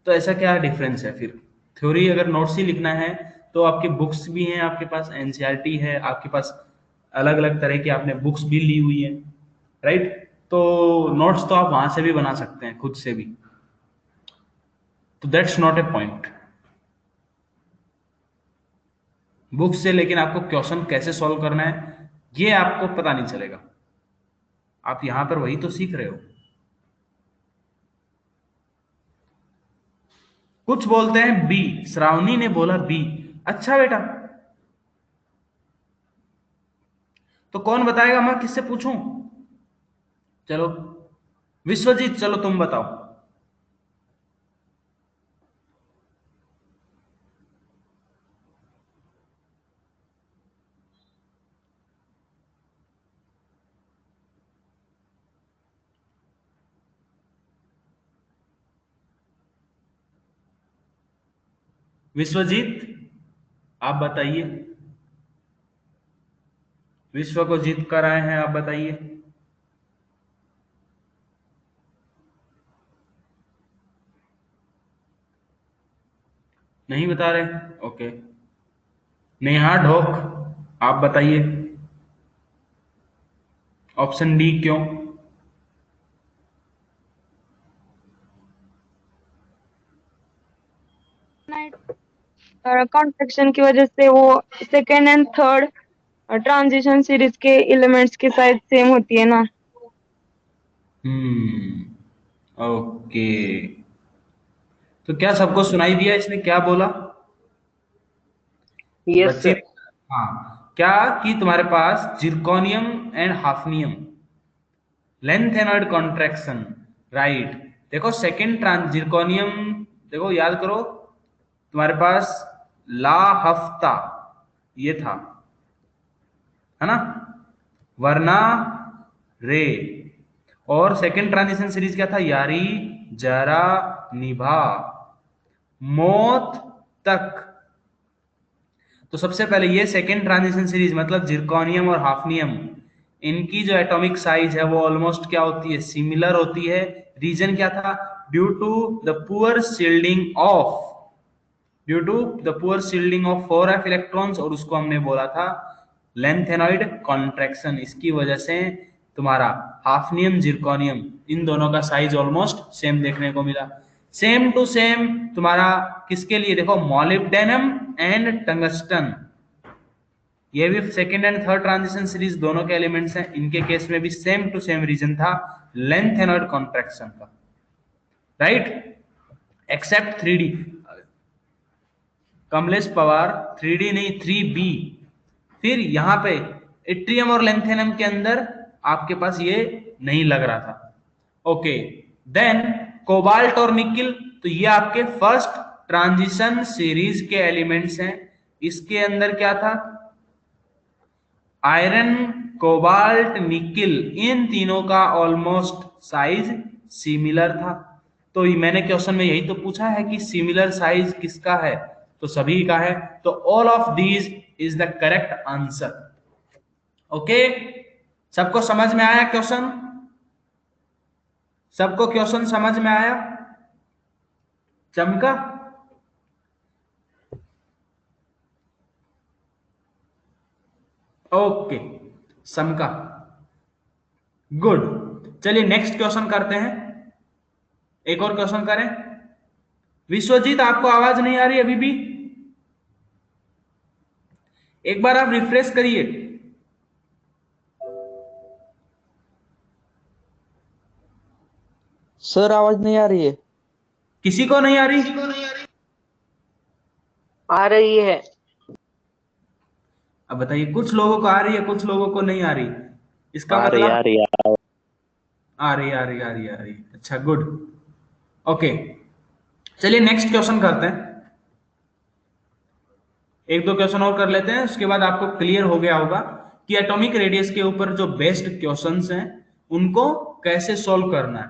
तो ऐसा क्या डिफरेंस है फिर? थ्योरी अगर नोट्स ही लिखना है तो आपकी बुक्स भी हैं, आपके पास एनसीईआरटी है, आपके पास अलग अलग तरह की आपने बुक्स भी ली हुई है, राइट? तो नोट्स तो आप वहां से भी बना सकते हैं, खुद से भी। तो that's not a point book से, लेकिन आपको क्वेश्चन कैसे सॉल्व करना है ये आपको पता नहीं चलेगा। आप यहां पर वही तो सीख रहे हो। कुछ बोलते हैं बी, श्रावणी ने बोला बी। अच्छा बेटा, तो कौन बताएगा? मैं किससे पूछूं? चलो विश्वजीत, चलो तुम बताओ। विश्वजीत, आप बताइए, विश्व को जीत कर आए हैं, आप बताइए। नहीं बता रहे, ओके। नेहा ढोक, आप बताइए, ऑप्शन डी क्यों? कॉन्ट्रैक्शन की वजह से वो second and third transition series के एलिमेंट्स की साइज सेम होती है ना। ओके, तो क्या सबको सुनाई दिया इसने क्या बोला? यस बच्ची, सर। हाँ, क्या कि तुम्हारे पास zirconium and hafnium, lanthanoid contraction, right. देखो सेकंड ट्रांस जिरकोनियम, देखो याद करो, तुम्हारे पास ला हफ्ता ये था, है ना, वरना रे, और सेकंड ट्रांजिशन सीरीज क्या था? यारी, जरा, निभा, मौत तक। तो सबसे पहले ये सेकेंड ट्रांजिशन सीरीज मतलब जिरकोनियम और हाफनियम, इनकी जो एटॉमिक साइज है वो ऑलमोस्ट क्या होती है? सिमिलर होती है। रीजन क्या था? Due to the poor shielding of, due to the poor shielding of 4f electrons, और उसको हमने बोला था लेंथेनॉइड कॉन्ट्रैक्शन। इसकी वजह से तुम्हारा हाफनियम जिरकोनियम इन दोनों का साइज ऑलमोस्ट सेम देखने को मिला। सेम टू सेम तुम्हारा किसके लिए? देखो मॉलिब्डेनम एंड टंगस्टन, ये भी second and third transition series दोनों के एलिमेंट्स हैं, इनके केस में भी सेम टू सेम रीजन था लेंथेनॉइड कॉन्ट्रैक्शन का, right, except 3D। Kamlesh Pawar 3D नहीं 3B। फिर यहां पे इट्रियम और लेंथेनम के अंदर आपके पास ये नहीं लग रहा था। ओके, देन कोबाल्ट और निकिल, तो ये आपके फर्स्ट ट्रांजिशन सीरीज के एलिमेंट्स हैं। इसके अंदर क्या था? आयरन, कोबाल्ट, निकिल, इन तीनों का ऑलमोस्ट साइज सिमिलर था। तो मैंने क्वेश्चन में यही तो पूछा है कि सिमिलर साइज किसका है, तो सभी का है। तो all of these is the correct answer. Okay, सबको समझ में आया क्वेश्चन? सबको क्वेश्चन समझ में आया? चमका? ओके, समका, गुड। चलिए नेक्स्ट क्वेश्चन करते हैं, एक और क्वेश्चन करें। विश्वजीत, आपको आवाज नहीं आ रही अभी भी? एक बार आप रिफ्रेश करिए। सर आवाज नहीं आ रही है। किसी को नहीं आ रही? आ रही है। अब बताइए, कुछ लोगों को आ रही है, कुछ लोगों को नहीं आ रही, इसका आ रही मतलब? आ रही आ रही, आ रही, आ रही, आ रही, अच्छा, गुड। ओके, चलिए नेक्स्ट क्वेश्चन करते हैं, एक दो क्वेश्चन और कर लेते हैं, उसके बाद आपको क्लियर हो गया होगा कि एटॉमिक रेडियस के ऊपर जो बेस्ट क्वेश्चंस हैं उनको कैसे सॉल्व करना है,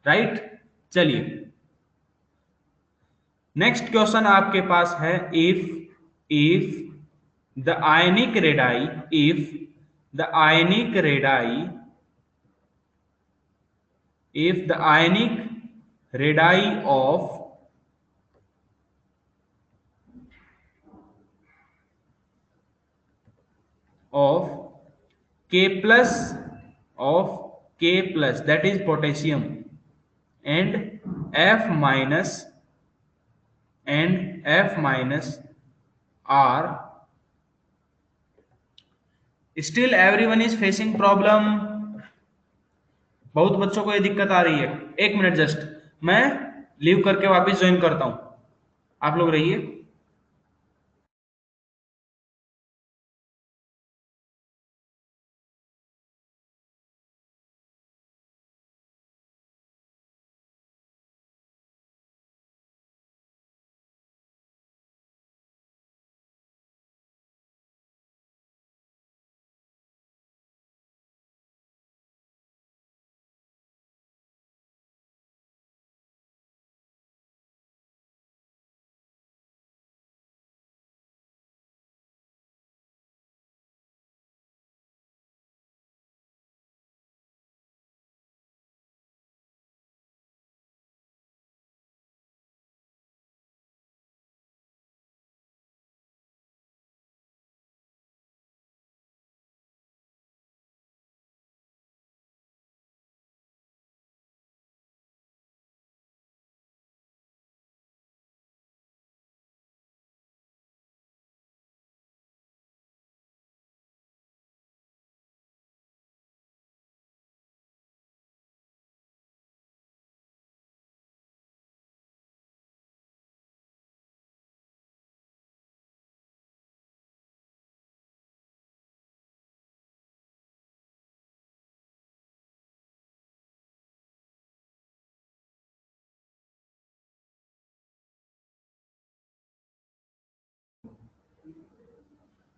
राइट। चलिए नेक्स्ट क्वेश्चन आपके पास है, if the ionic radii, if the ionic radii, if the ionic radii of K plus, of K plus, that is potassium, and F minus, and F minus are, still everyone is facing problem। बहुत बच्चों को ये दिक्कत आ रही है। एक minute just, मैं leave करके वापस ज्वाइन करता हूं, आप लोग रहिए।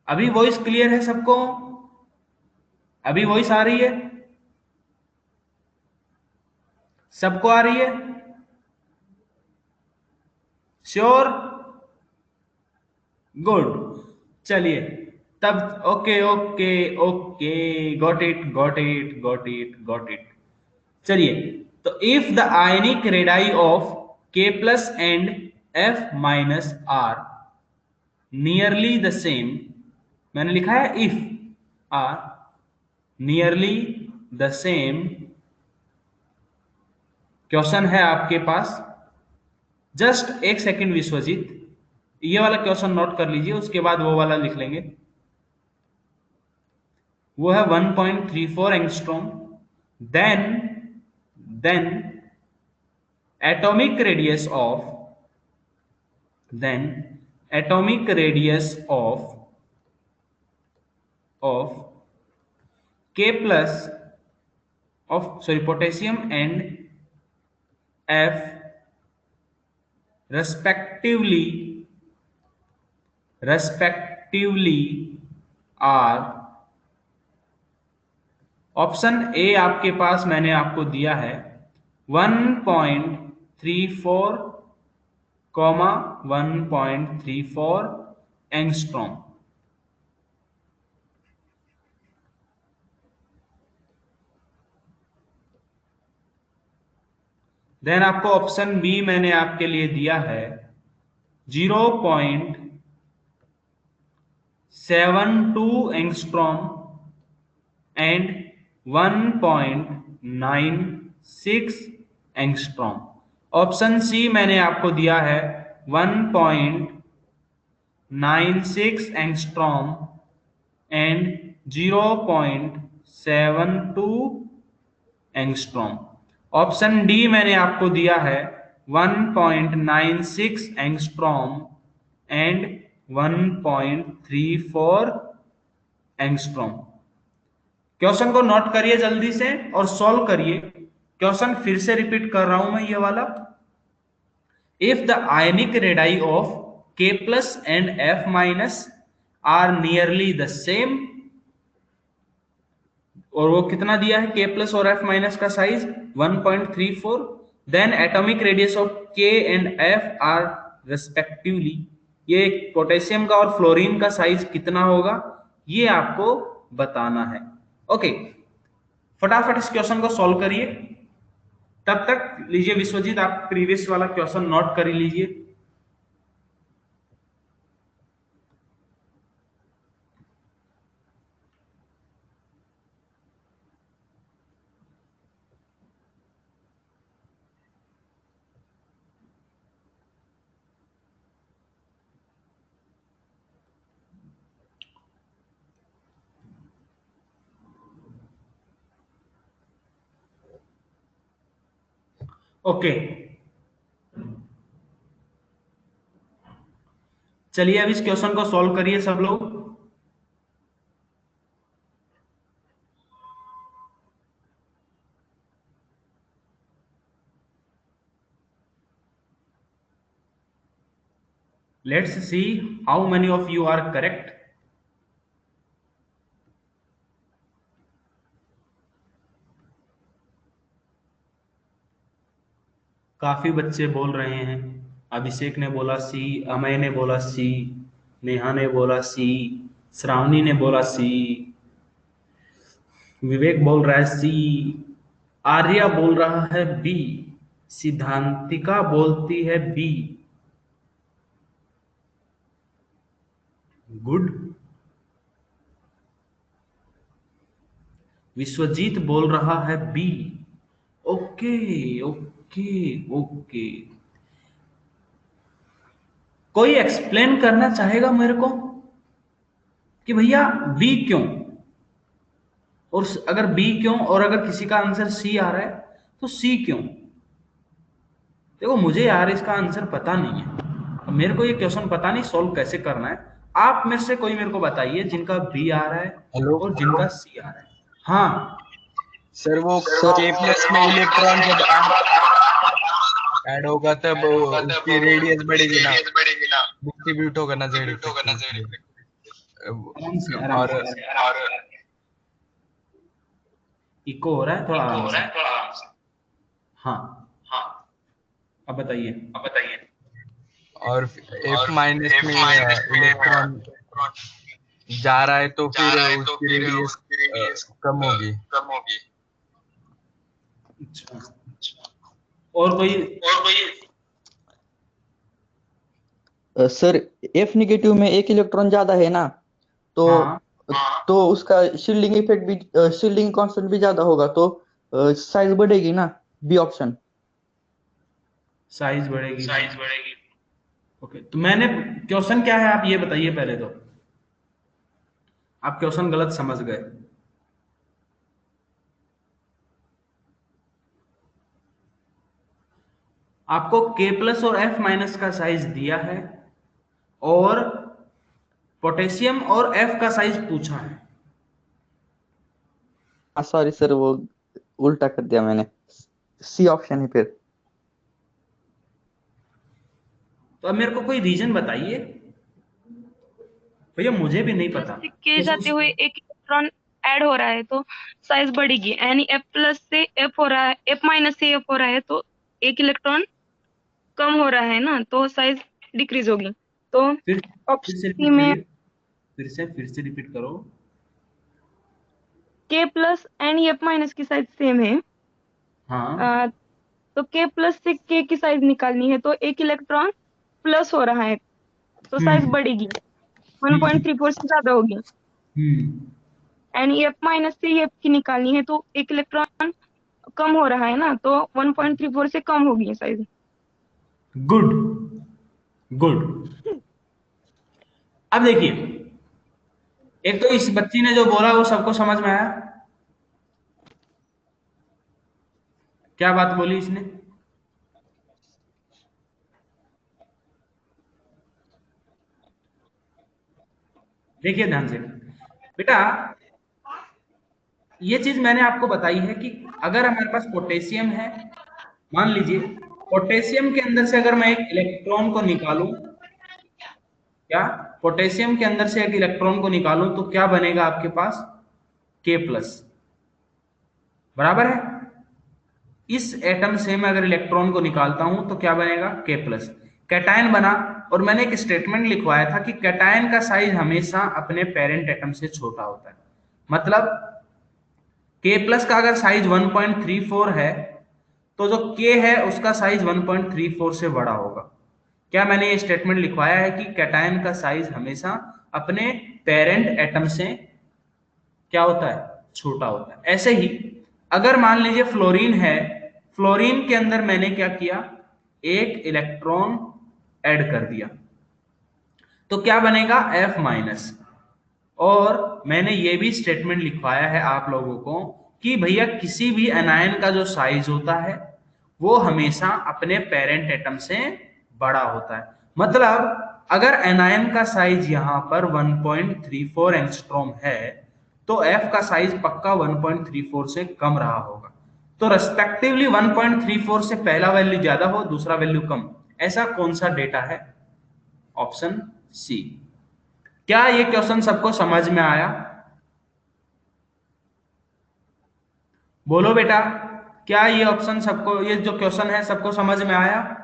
अभी वॉइस क्लियर है सबको? अभी वॉइस आ रही है? सबको आ रही है? श्योर? गुड। चलिए तब okay okay okay, got it got it got it got it. चलिए, तो if the ionic radii of K plus and F minus are nearly the same, मैंने लिखा है if are nearly the same. Question है आपके पास, just एक second Vishwajeet, ये वाला क्वेश्चन नोट कर लीजिए, उसके बाद वो वाला लिख लेंगे। वो है 1.34 angstrom. Then atomic radius of K plus of potassium and F respectively are, option A आपके पास मैंने आपको दिया है 1.34 1.34 एंगस्ट्रॉम। देन आपको ऑप्शन बी मैंने आपके लिए दिया है 0.72 angstrom and 1.96 angstrom. Option C मैंने आपको दिया है 1.96 angstrom and 0.72 angstrom. Option D मैंने आपको दिया है 1.96 एंगस्ट्रॉम एंड 1.34 एंगस्ट्रॉम। क्वेश्चन को नोट करिए जल्दी से और सॉल्व करिए। क्वेश्चन फिर से रिपीट कर रहा हूं मैं ये वाला। If the ionic radii of K plus and F minus are nearly the same, और वो कितना दिया है K प्लस और F माइनस का size 1.34, then atomic radius of K and F are respectively, ये पोटेशियम का और फ्लोरीन का साइज कितना होगा ये आपको बताना है। ओके, फटाफट इस क्वेश्चन को सॉल्व करिए। तब तक लीजिए विश्वजीत, आप प्रीवियस वाला क्वेश्चन नोट कर लीजिए। ओके, चलिए अब इस क्वेश्चन को सॉल्व करिए सब लोग। Let's see how many of you are correct. काफी बच्चे बोल रहे हैं। अभिषेक ने बोला सी, अमय ने बोला सी, नेहा ने बोला सी, श्रावणी ने बोला सी, विवेक बोल रहा है सी, आर्या बोल रहा है बी, सिद्धांतिका बोलती है बी। गुड। विश्वजीत बोल रहा है बी। ओके ओके ओके, कोई एक्सप्लेन करना चाहेगा मेरे को कि भैया बी क्यों, और अगर बी क्यों, और अगर किसी का आंसर सी आ रहा है तो सी क्यों? देखो मुझे यार इसका आंसर पता नहीं है, मेरे को ये क्वेश्चन पता नहीं सॉल्व कैसे करना है। आप में से कोई मेरे को बताइए जिनका बी आ रहा है और जिनका सी आ रहा है। हाँ सर, वो K प्लस में इलेक्ट्रॉन जब ऐड होगा तब उसकी रेडियस बढ़ेगी ना, डिस्ट्रीब्यूट होगा ना Z। आराम से आराम और से इको हो रहा है, थोड़ा आराम से। हाँ अब बताइए। और F माइनस में इलेक्ट्रॉन जा रहा है तो फिर उसकी रेडियस कम होगी। अच्छा, और कोई सर एफ नेगेटिव में एक इलेक्ट्रॉन ज्यादा है ना, तो हाँ तो उसका शील्डिंग इफेक्ट भी, शील्डिंग कांस्टेंट भी ज्यादा होगा, तो साइज बढ़ेगी ना। B option. साइज बढ़ेगी। ओके, तो मैंने क्वेश्चन क्या है आप ये बताइए पहले तो। आप क्वेश्चन गलत समझ गए। आपको K प्लस और F माइनस का साइज दिया है और पोटेशियम और F का साइज पूछा है। सॉरी सर, वो उल्टा कर दिया मैंने। सी ऑप्शन है फिर। तो अब मेरे को कोई रीजन बताइए भैया, मुझे भी नहीं पता। के जाते हुए एक इलेक्ट्रॉन ऐड हो रहा है तो साइज बढ़ेगी, यानी F प्लस से F हो रहा है, F माइनस से F हो रहा है तो एक इलेक्ट्रॉन कम हो रहा है ना, तो साइज डिक्रीज होगी। तो फिर ऑप्शन से सी रिपीट में करिए, फिर से रिपीट करो। K plus and F minus की साइज सेम है, हाँ तो K प्लस से K की साइज निकालनी है तो एक इलेक्ट्रॉन प्लस हो रहा है तो साइज हम्म बढ़ेगी, 1.34 से ज्यादा होगी। हम्म एंड F माइनस से F की निकालनी है तो एक इलेक्ट्रॉन कम हो रहा है ना, तो 1.34 से कम होगी साइज। Good good. अब देखिए, एक तो इस बच्ची ने जो बोला वो सबको समझ में आया। क्या बात बोली इसने? देखिए ध्यान से बेटा, ये चीज मैंने आपको बताई है कि अगर हमारे पास पोटेशियम है, मान लीजिए पोटेशियम के अंदर से अगर मैं एक इलेक्ट्रॉन को निकालूं, क्या पोटेशियम के अंदर से एक इलेक्ट्रॉन को निकालूं तो क्या बनेगा आपके पास? K प्लस, बराबर है। इस एटम से मैं अगर इलेक्ट्रॉन को निकालता हूं तो क्या बनेगा? K plus. कैटायन बना, और मैंने एक स्टेटमेंट लिखवाया था कि कैटायन का साइज हमेशा अपने पेरेंट एटम से छोटा होता है। मतलब K प्लस का अगर साइज 1.34 है तो जो K है उसका साइज 1.34 से बड़ा होगा। क्या मैंने ये स्टेटमेंट लिखवाया है कि कैटायन का साइज हमेशा अपने पेरेंट एटम से क्या होता है? छोटा होता है। ऐसे ही अगर मान लीजिए फ्लोरीन है, फ्लोरीन के अंदर मैंने क्या किया? एक इलेक्ट्रॉन ऐड कर दिया तो क्या बनेगा? F minus. और मैंने ये भी स्टेटमेंट लिखवाया है आप लोगों को कि भैया किसी भी एनायन का जो साइज होता है वो हमेशा अपने पेरेंट एटम से बड़ा होता है। मतलब अगर एनायन का साइज यहां पर 1.34 एंगस्ट्रॉम है तो F का साइज पक्का 1.34 से कम रहा होगा। तो रेस्पेक्टिवली 1.34 से पहला वैल्यू ज्यादा हो, दूसरा वैल्यू कम, ऐसा कौन सा डेटा है? Option C. क्या ये क्वेश्चन सबको समझ में आया? बोलो बेटा, क्या ये ऑप्शन सबको, ये जो क्वेश्चन है सबको समझ में आया?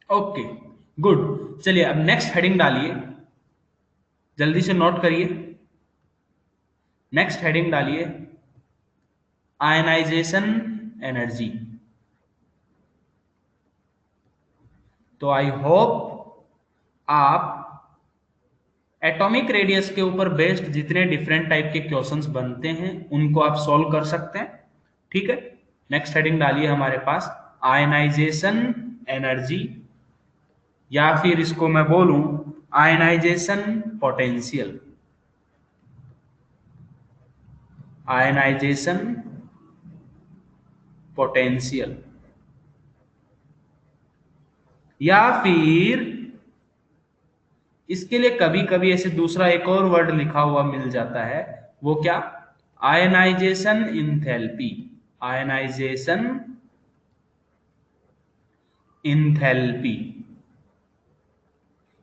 Okay good. चलिए अब नेक्स्ट हेडिंग डालिए, जल्दी से नोट करिए। नेक्स्ट हेडिंग डालिए, आयनाइजेशन एनर्जी। तो आई होप आप एटॉमिक रेडियस के ऊपर बेस्ड जितने डिफरेंट टाइप के क्वेश्चंस बनते हैं उनको आप सॉल्व कर सकते हैं। ठीक है, नेक्स्ट हेडिंग डालिए हमारे पास आयनाइजेशन एनर्जी, या फिर इसको मैं बोलूं आयनाइजेशन पोटेंशियल। आयनाइजेशन पोटेंशियल, या फिर इसके लिए कभी कभी ऐसे दूसरा एक और वर्ड लिखा हुआ मिल जाता है, वो क्या? Ionization enthalpy. Ionization enthalpy.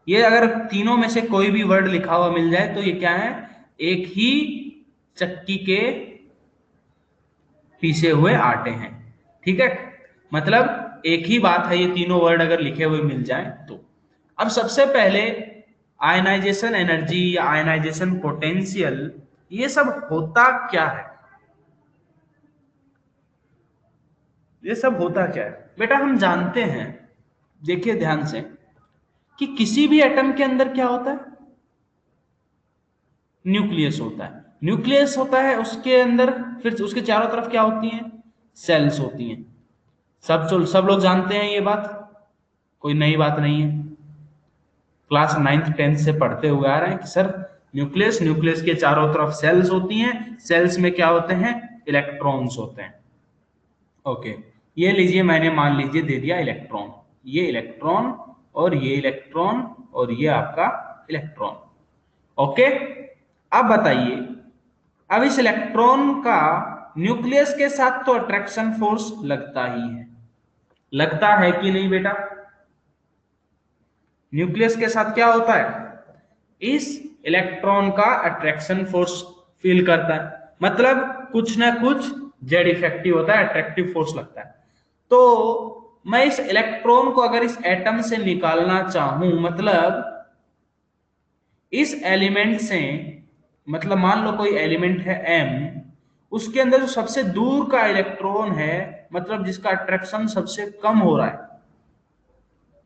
ये अगर तीनों में से कोई भी वर्ड लिखा हुआ मिल जाए तो ये क्या है, एक ही चक्की के पीसे हुए आटे हैं। ठीक है, मतलब एक ही बात है, ये तीनों वर्ड अगर लिखे हुए मिल जाए तो। अब सबसे पहले आयनाइजेशन एनर्जी या आयनाइजेशन पोटेंशियल, ये सब होता क्या है, ये सब होता क्या है बेटा? हम जानते हैं, देखिए ध्यान से, कि किसी भी एटम के अंदर क्या होता है, न्यूक्लियस होता है। न्यूक्लियस होता है, उसके अंदर फिर उसके चारों तरफ क्या होती हैं, सेल्स होती हैं। सब लोग जानते हैं ये बात, कोई नई बात नहीं है। क्लास 9th 10th से पढ़ते हुए आ रहे हैं कि सर न्यूक्लियस, न्यूक्लियस के चारों तरफ सेल्स होती हैं, सेल्स में क्या होते हैं, इलेक्ट्रॉन्स होते हैं। ओके, ये लीजिए, मैंने मान लीजिए दे दिया इलेक्ट्रॉन, ये इलेक्ट्रॉन और ये इलेक्ट्रॉन और ये आपका इलेक्ट्रॉन। ओके, अब बताइए, अब इस इलेक्ट्रॉन का न्यूक्लियस के साथ तो अट्रैक्शन फोर्स लगता ही है, लगता है कि नहीं बेटा? न्यूक्लियस के साथ क्या होता है, इस इलेक्ट्रॉन का अट्रैक्शन फोर्स फील करता है, मतलब कुछ ना कुछ जेड इफेक्टिव होता है, अट्रैक्टिव फोर्स लगता है। तो मैं इस इलेक्ट्रॉन को अगर इस एटम से निकालना चाहूं, मतलब इस एलिमेंट से, मतलब मान लो कोई एलिमेंट है m, उसके अंदर जो सबसे दूर का इलेक्ट्रॉन है, मतलब जिसका अट्रैक्शन सबसे कम हो रहा है,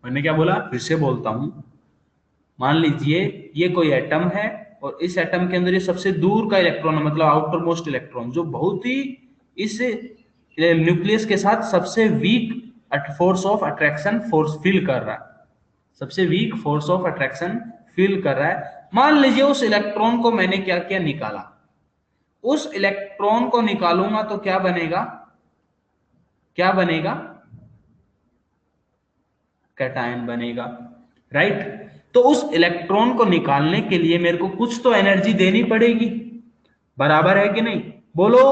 मैंने क्या बोला, फिर से बोलता हूं, मान लीजिए ये कोई एटम है और इस एटम के अंदर ये सबसे दूर का इलेक्ट्रॉन है, मतलब आउटर मोस्ट इलेक्ट्रॉन, जो बहुत ही इस न्यूक्लियस के साथ सबसे weak force of attraction force feel कर रहा है, सबसे weak force of attraction feel कर रहा है। मान लीजिए उस इलेक्ट्रॉन को मैंने क्या किया, निकाला। उस इलेक्ट्रॉन को निकालूंगा तो क्या बनेगा, क्या बनेगा, कैटायन बनेगा, राइट? तो उस इलेक्ट्रॉन को निकालने के लिए मेरे को कुछ तो एनर्जी देनी पड़ेगी, बराबर है कि नहीं? बोलो,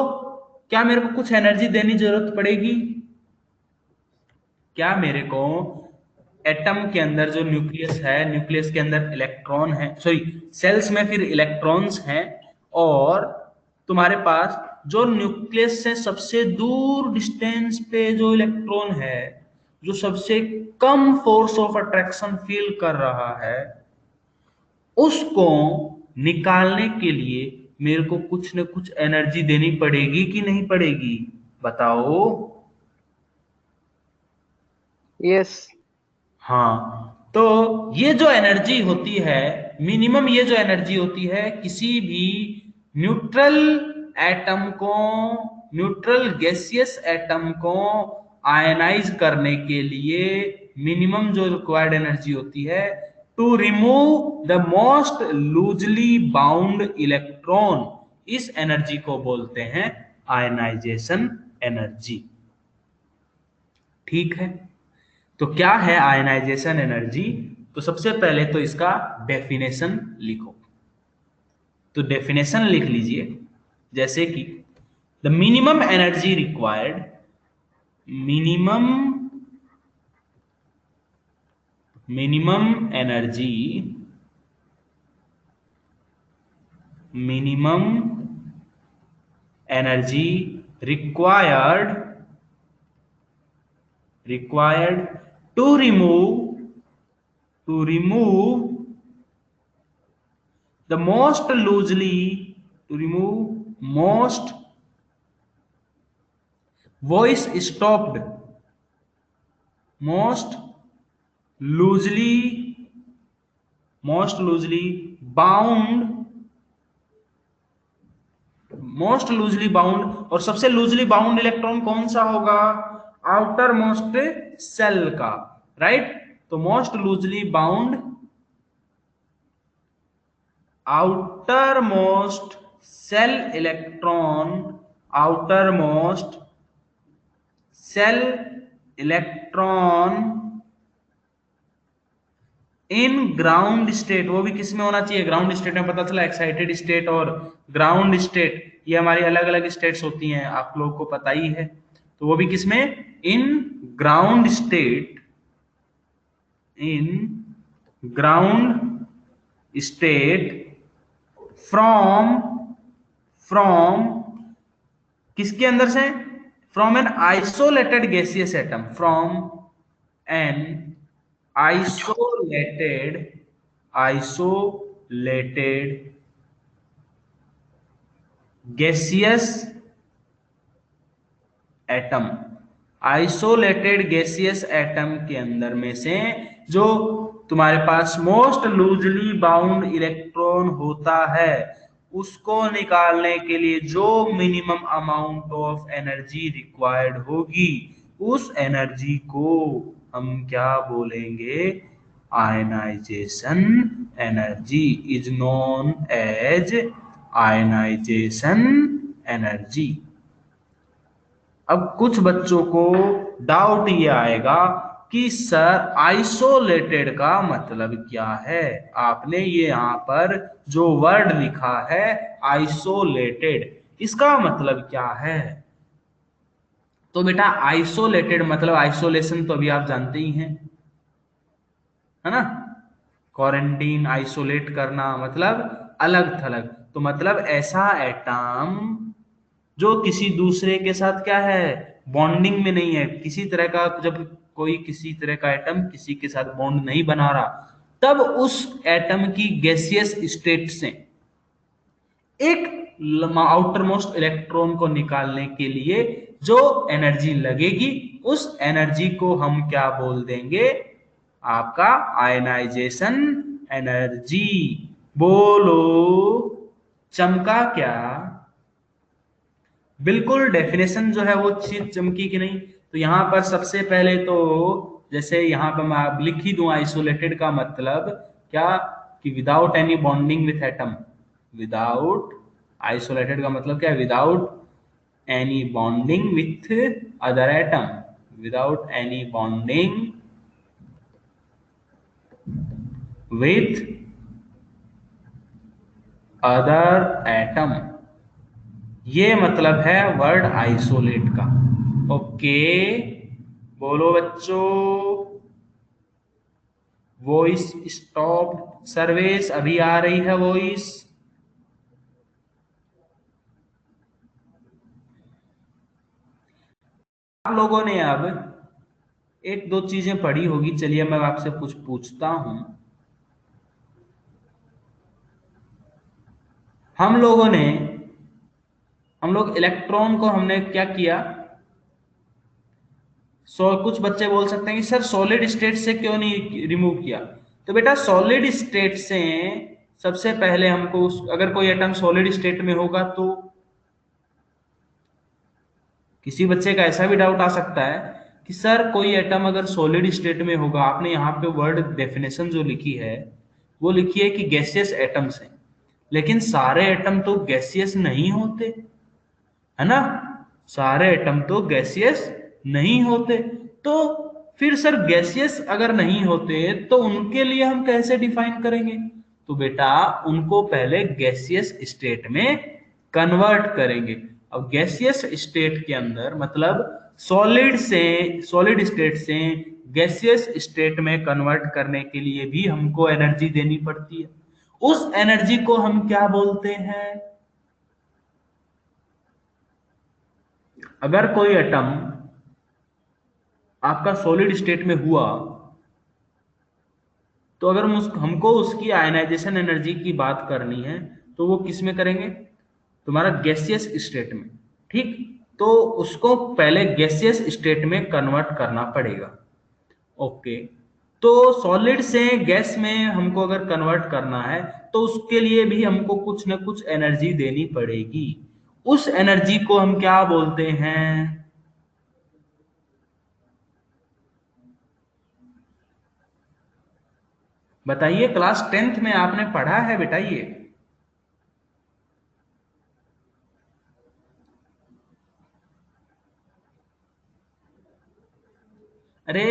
क्या मेरे को कुछ एनर्जी देनी जरूरत पड़ेगी? क्या मेरे को एटम के अंदर जो न्यूक्लियस है, न्यूक्लियस के अंदर इलेक्ट्रॉन है, सॉरी सेल्स में फिर इलेक्ट्रॉन्स हैं, और तुम्हारे पास जो न्यूक्लियस से सबसे दूर डिस्टेंस पे जो इलेक्ट्रॉन है, जो सबसे कम फोर्स ऑफ अट्रैक्शन फील कर रहा है, उसको निकालने के लिए मेरे को कुछ न कुछ एनर्जी देनी पड़ेगी कि नहीं पड़ेगी, बताओ? यस। हाँ, तो ये जो एनर्जी होती है, मिनिमम ये जो एनर्जी होती है किसी भी न्यूट्रल एटम को, न्यूट्रल गैसियस एटम को आयनाइज करने के लिए मिनिमम जो रिक्वायर्ड एनर्जी होती है, to remove the most loosely bound electron, इस एनर्जी को बोलते हैं आयनाइजेशन एनर्जी। ठीक है, तो क्या है आयनाइजेशन एनर्जी? तो सबसे पहले तो इसका डेफिनेशन लिखो, तो डेफिनेशन लिख लीजिए, जैसे कि the minimum energy required, minimum energy, minimum energy required to remove the most loosely, to remove most voice stopped, most loosely bound, और सबसे लूजली बाउंड इलेक्ट्रॉन कौन सा होगा? आउटर मोस्ट सेल का, राइट? तो most loosely bound outer most shell electron, outer most shell electron in ground state, वो भी किस में होना चाहिए? ग्राउंड स्टेट में। पता चला एक्साइटेड स्टेट और ग्राउंड स्टेट, ये हमारी अलग अलग स्टेट्स होती हैं, आप लोगों को पता ही है। तो वो भी किस में? In ground state, in ground state from किसके अंदर से, from an isolated gaseous atom, from an isolated gaseous atom, isolated gaseous atom के अंदर में से जो तुम्हारे पास मोस्ट लूजली बाउंड इलेक्ट्रॉन होता है उसको निकालने के लिए जो minimum amount of energy required होगी उस एनर्जी को हम क्या बोलेंगे, ionization energy is known as ionization energy. अब कुछ बच्चों को डाउट ये आएगा कि सर आइसोलेटेड का मतलब क्या है, आपने ये यहाँ पर जो वर्ड लिखा है आइसोलेटेड, इसका मतलब क्या है। तो बेटा आइसोलेटेड मतलब आइसोलेशन तो अभी आप जानते ही हैं, है ना, क्वारंटीन, आइसोलेट करना मतलब अलग थलग, तो मतलब ऐसा एटम जो किसी दूसरे के साथ क्या है, बॉन्डिंग में नहीं है, किसी तरह का, जब कोई किसी तरह का एटम किसी के साथ बॉन्ड नहीं बना रहा तब उस एटम की गैसियस स्टेट से एक आउटर मोस्ट इलेक्ट्रॉन को निकालने के लिए जो एनर्जी लगेगी उस एनर्जी को हम क्या बोल देंगे, आपका आयनाइजेशन एनर्जी। बोलो चमका क्या, बिल्कुल डेफिनेशन जो है वो चीज चमकी कि नहीं। तो यहां पर सबसे पहले तो जैसे यहां पर मैं लिख ही दूं, आइसोलेटेड का मतलब क्या कि without any bonding with atom, without, isolated का मतलब क्या है, without any bonding with other atom, without any bonding with other atom, ये मतलब है वर्ड आइसोलेट का। ओके बोलो बच्चों, वॉइस स्टॉप, सर्विस अभी आ रही है वॉइस, आप लोगों ने अब एक दो चीजें पढ़ी होगी, चलिए मैं आपसे कुछ पूछता हूं। हम लोग इलेक्ट्रॉन को हमने क्या किया, कुछ बच्चे बोल सकते हैं कि सर सॉलिड स्टेट से क्यों नहीं रिमूव किया। तो बेटा सॉलिड स्टेट से सबसे पहले हमको अगर कोई एटम सॉलिड स्टेट में होगा तो किसी बच्चे का ऐसा भी डाउट आ सकता है कि सर कोई एटम अगर सॉलिड स्टेट में होगा, आपने यहाँ पे वर्ड डेफिनेशन जो लिखी है वो लिखी है कि गैसियस एटम्स हैं, लेकिन सारे एटम तो गैसियस नहीं होते, है ना, सारे एटम तो गैसियस नहीं होते। तो फिर सर गैसियस अगर नहीं होते तो उनके लिए हम कैसे डिफाइन करेंगे, तो बेटा उनको पहले गैसियस स्टेट में कन्वर्ट करेंगे। अब गैसियस स्टेट के अंदर मतलब सॉलिड स्टेट से गैसियस स्टेट में कन्वर्ट करने के लिए भी हमको एनर्जी देनी पड़ती है, उस एनर्जी को हम क्या बोलते हैं। अगर कोई एटम आपका सॉलिड स्टेट में हुआ तो अगर हमको उसकी आयनाइजेशन एनर्जी की बात करनी है तो वो किस में करेंगे, तुम्हारा गैसियस स्टेट में, ठीक, तो उसको पहले गैसियस स्टेट में कन्वर्ट करना पड़ेगा। ओके, तो सॉलिड से गैस में हमको अगर कन्वर्ट करना है तो उसके लिए भी हमको कुछ ना कुछ एनर्जी देनी पड़ेगी, उस एनर्जी को हम क्या बोलते हैं, बताइए, क्लास 10th में आपने पढ़ा है बेटा ये। अरे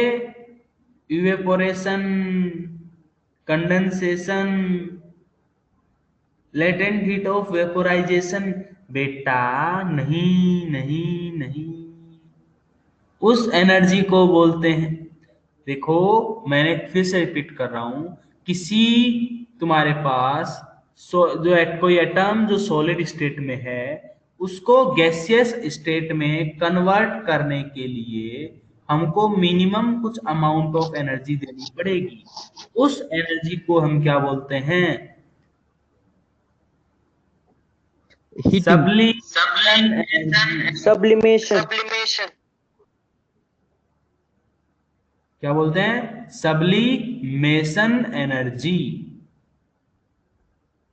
evaporation, condensation, latent heat of vaporisation, बेटा नहीं नहीं नहीं, उस एनर्जी को बोलते हैं देखो मैंने फिर से रिपीट कर रहा हूं, किसी तुम्हारे पास कोई एटम जो सॉलिड स्टेट में है उसको गैसियस स्टेट में कन्वर्ट करने के लिए हमको मिनिमम कुछ अमाउंट ऑफ एनर्जी देनी पड़ेगी। उस एनर्जी को हम क्या बोलते हैं? हीटिंग। सब्लिमेशन। क्या बोलते हैं? Sublimation energy.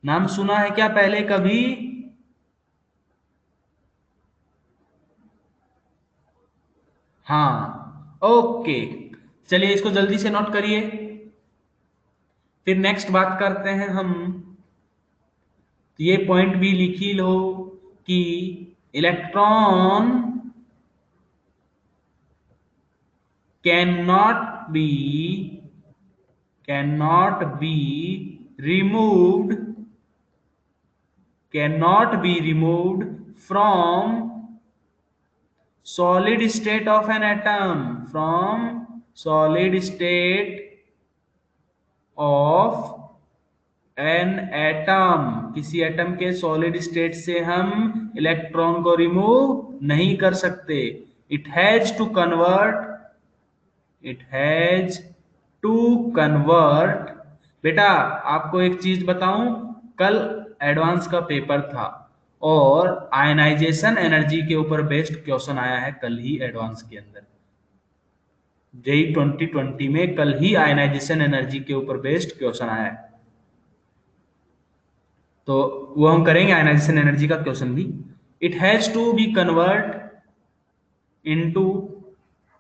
नाम सुना है क्या पहले कभी? हाँ, ओके, चलिए इसको जल्दी से नोट करिए, फिर नेक्स्ट बात करते हैं हम। ये पॉइंट भी लिख ही लो कि electron cannot be removed from solid state of an atom, किसी एटम के सॉलिड स्टेट से हम इलेक्ट्रॉन को रिमूव नहीं कर सकते। It has to convert. बेटा आपको एक चीज बताऊं, कल एडवांस का पेपर था और आयनाइजेशन एनर्जी के ऊपर बेस्ड क्वेश्चन आया है कल ही एडवांस के अंदर। जेई 2020 में कल ही आयनाइजेशन एनर्जी के ऊपर बेस्ड क्वेश्चन आया है, तो वो हम करेंगे आयनाइजेशन एनर्जी का क्वेश्चन भी। It has to be convert into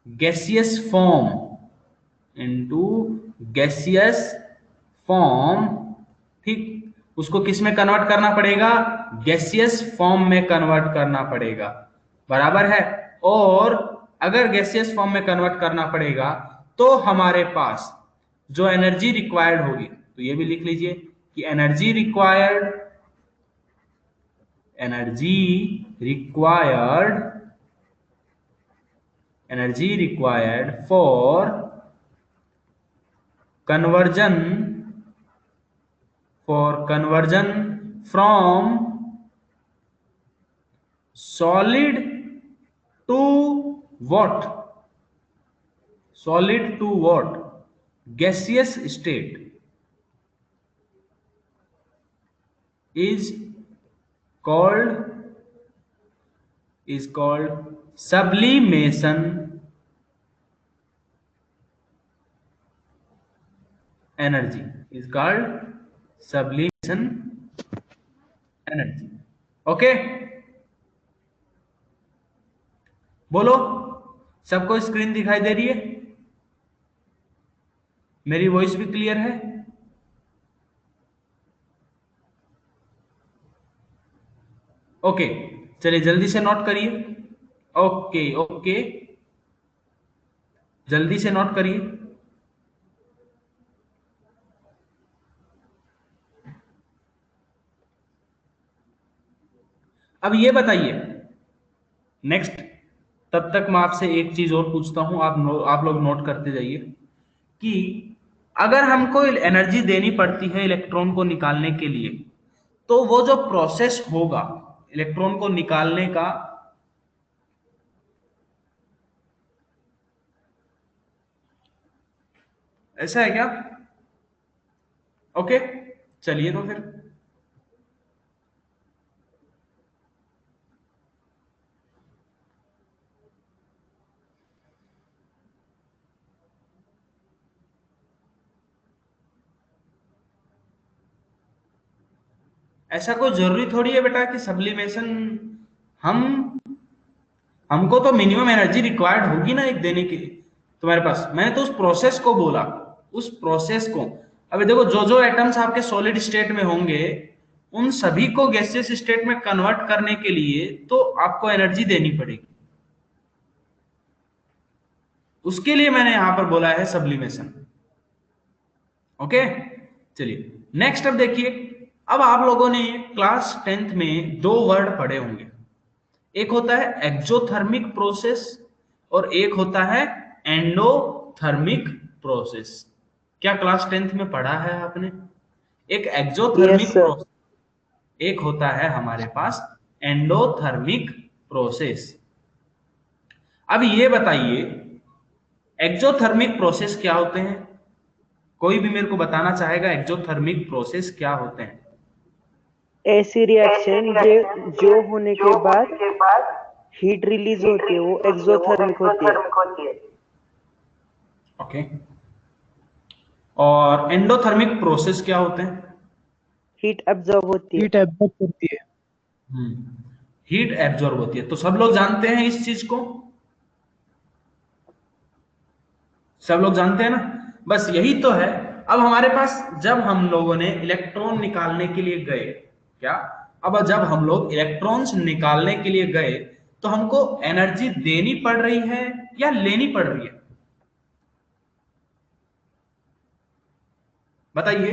gaseous form, ठीक। उसको किस में कन्वर्ट करना पड़ेगा? गैसियस फॉर्म में कन्वर्ट करना पड़ेगा, बराबर है। और अगर गैसियस फॉर्म में कन्वर्ट करना पड़ेगा तो हमारे पास जो एनर्जी रिक्वायर्ड होगी, तो ये भी लिख लीजिए कि energy required for conversion from solid to what? Gaseous state is called sublimation energy, okay. बोलो, सबको स्क्रीन दिखाई दे रही है? मेरी वॉइस भी क्लियर है? ओके, चलिए जल्दी से नोट करिए। ओके, जल्दी से नोट करिए। अब ये बताइए नेक्स्ट, तब तक मैं आपसे एक चीज और पूछता हूं, आप लोग नोट करते जाइए कि अगर हमको एनर्जी देनी पड़ती है इलेक्ट्रॉन को निकालने के लिए, तो वो जो प्रोसेस होगा इलेक्ट्रॉन को निकालने का, ऐसा है क्या? ओके, चलिए तो फिर ऐसा कोई जरूरी थोड़ी है बेटा कि सब्लिमेशन हमको तो मिनिमम एनर्जी रिक्वायर्ड होगी ना एक देने के लिए तुम्हारे पास। मैंने तो उस प्रोसेस को बोला, उस प्रोसेस को। अभी देखो जो एटम्स आपके सॉलिड स्टेट में होंगे उन सभी को गैसियस स्टेट में कन्वर्ट करने के लिए तो आपको एनर्जी देनी पड़ेगी, उसके लिए मैंने यहां पर बोला है सब्लिमेशन। ओके, चलिए नेक्स्ट। अब देखिए, अब आप लोगों ने क्लास 10th में 2 वर्ड पढ़े होंगे, एक होता है एक्सोथर्मिक प्रोसेस और एक होता है एंडोथर्मिक प्रोसेस। क्या क्लास 10th में पढ़ा है आपने? एक एक्सोथर्मिक Yes, sir. प्रोसेस, एक होता है हमारे पास एंडोथर्मिक प्रोसेस। अब ये बताइए एक्सोथर्मिक प्रोसेस क्या होते हैं? कोई भी मेरे को बताना चाहेगा एक्सोथर्मिक प्रोसेस क्या होते हैं? ऐसी रिएक्शन जो होने के बाद हीट रिलीज होती है वो एक्सोथर्मिक होती है। ओके। और एंडोथर्मिक प्रोसेस क्या होते हैं? हीट एब्जॉर्ब होती है। हीट एब्जॉर्ब करती है। हीट एब्जॉर्ब होती है। तो सब लोग जानते हैं इस चीज को, सब लोग जानते हैं ना? बस यही तो है। अब हमारे पास जब हम लोगों ने इलेक्ट्रॉन निकालने के लिए गए, क्या अब जब हम लोग इलेक्ट्रॉन्स निकालने के लिए गए तो हमको एनर्जी देनी पड़ रही है या लेनी पड़ रही है? बताइए,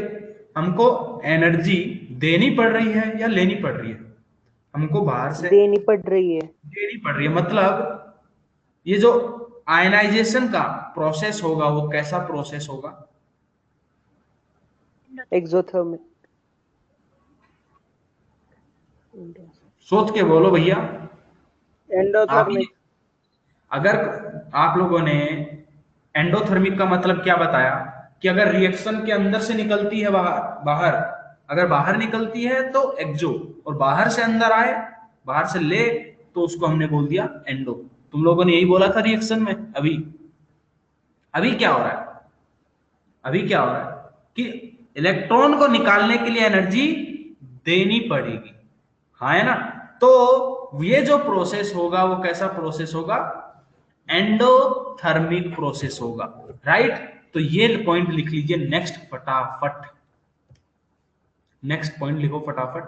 हमको एनर्जी देनी पड़ रही है या लेनी पड़ रही है? हमको बाहर से देनी पड़ रही है। देनी पड़ रही है। मतलब ये जो आयनाइजेशन का प्रोसेस होगा वो कैसा प्रोसेस होगा? एक्सोथर्मिक। सोच के बोलो भैया। एंडोथर्मिक। अगर आप लोगों ने एंडोथर्मिक का मतलब क्या बताया कि अगर रिएक्शन के अंदर से निकलती है बाहर, अगर बाहर निकलती है तो एक्सो, और बाहर से अंदर आए, बाहर से ले, तो उसको हमने बोल दिया एंडो। तुम लोगों ने यही बोला था रिएक्शन में। अभी अभी क्या हो रहा है? अभी क्या हो रहा है कि इलेक्ट्रॉन को निकालने के लिए एनर्जी देनी पड़ेगी, हाँ है ना? तो ये जो प्रोसेस होगा वो कैसा प्रोसेस होगा? एंडोथर्मिक प्रोसेस होगा, राइट? तो ये पॉइंट लिख लीजिए नेक्स्ट फटाफट। नेक्स्ट पॉइंट लिखो फटाफट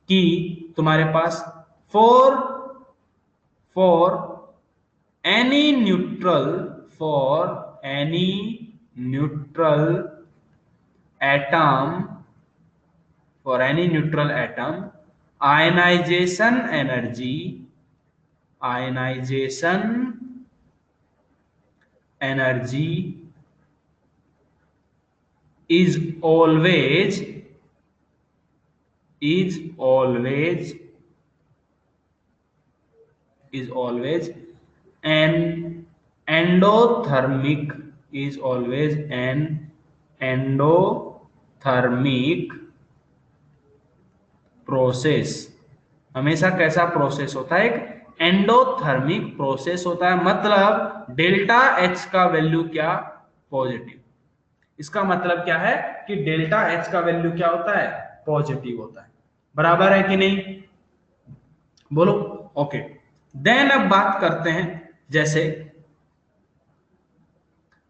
कि तुम्हारे पास for any neutral atom, for any neutral atom, ionization energy is always an endothermic process. हमेशा कैसा प्रोसेस होता है? एक एंडोथर्मिक प्रोसेस होता है। मतलब डेल्टा एच का वैल्यू क्या? पॉजिटिव। इसका मतलब क्या है कि डेल्टा एच का वैल्यू क्या होता है? पॉजिटिव होता है। बराबर है कि नहीं? बोलो। ओके, देन अब बात करते हैं, जैसे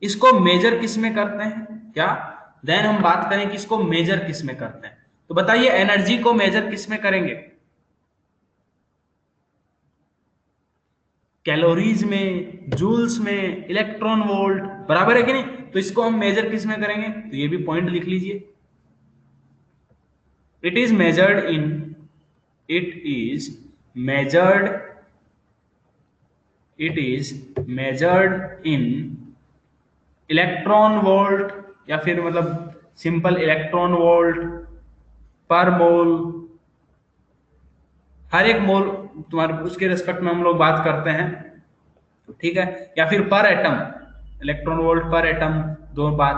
इसको मेजर किस में करते हैं? क्या देन हम बात करें कि इसको मेजर किस में करते हैं? तो बताइए एनर्जी को मेजर किस में करेंगे? कैलोरीज में, जूल्स में, इलेक्ट्रॉन वोल्ट, बराबर है कि नहीं? तो इसको हम मेजर किस में करेंगे? तो ये भी पॉइंट लिख लीजिए। It is measured in electron volt, या फिर मतलब सिंपल इलेक्ट्रॉन वोल्ट पर मोल। हर एक मोल तुम्हारे उसके रेस्पेक्ट में हम लोग बात करते हैं, ठीक है? या फिर पर एटम, इलेक्ट्रॉन वोल्ट पर एटम, दो बात,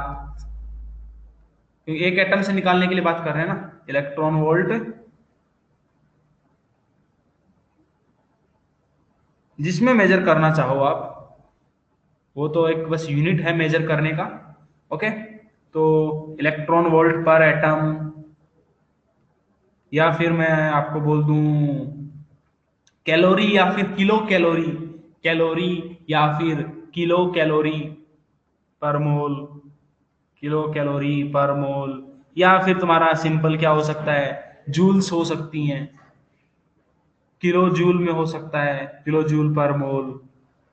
क्योंकि एक एटम से निकालने के लिए बात कर रहे हैं ना। इलेक्ट्रॉन वोल्ट जिसमें मेजर करना चाहो आप, वो तो एक बस यूनिट है मेजर करने का। ओके, तो इलेक्ट्रॉन वोल्ट पर एटम, या फिर मैं आपको बोल दूं कैलोरी या फिर किलो कैलोरी, या फिर किलो कैलोरी पर मोल, या फिर तुम्हारा सिंपल क्या हो सकता है? जूल्स हो सकती हैं, किलो जूल में हो सकता है, किलो जूल पर मोल।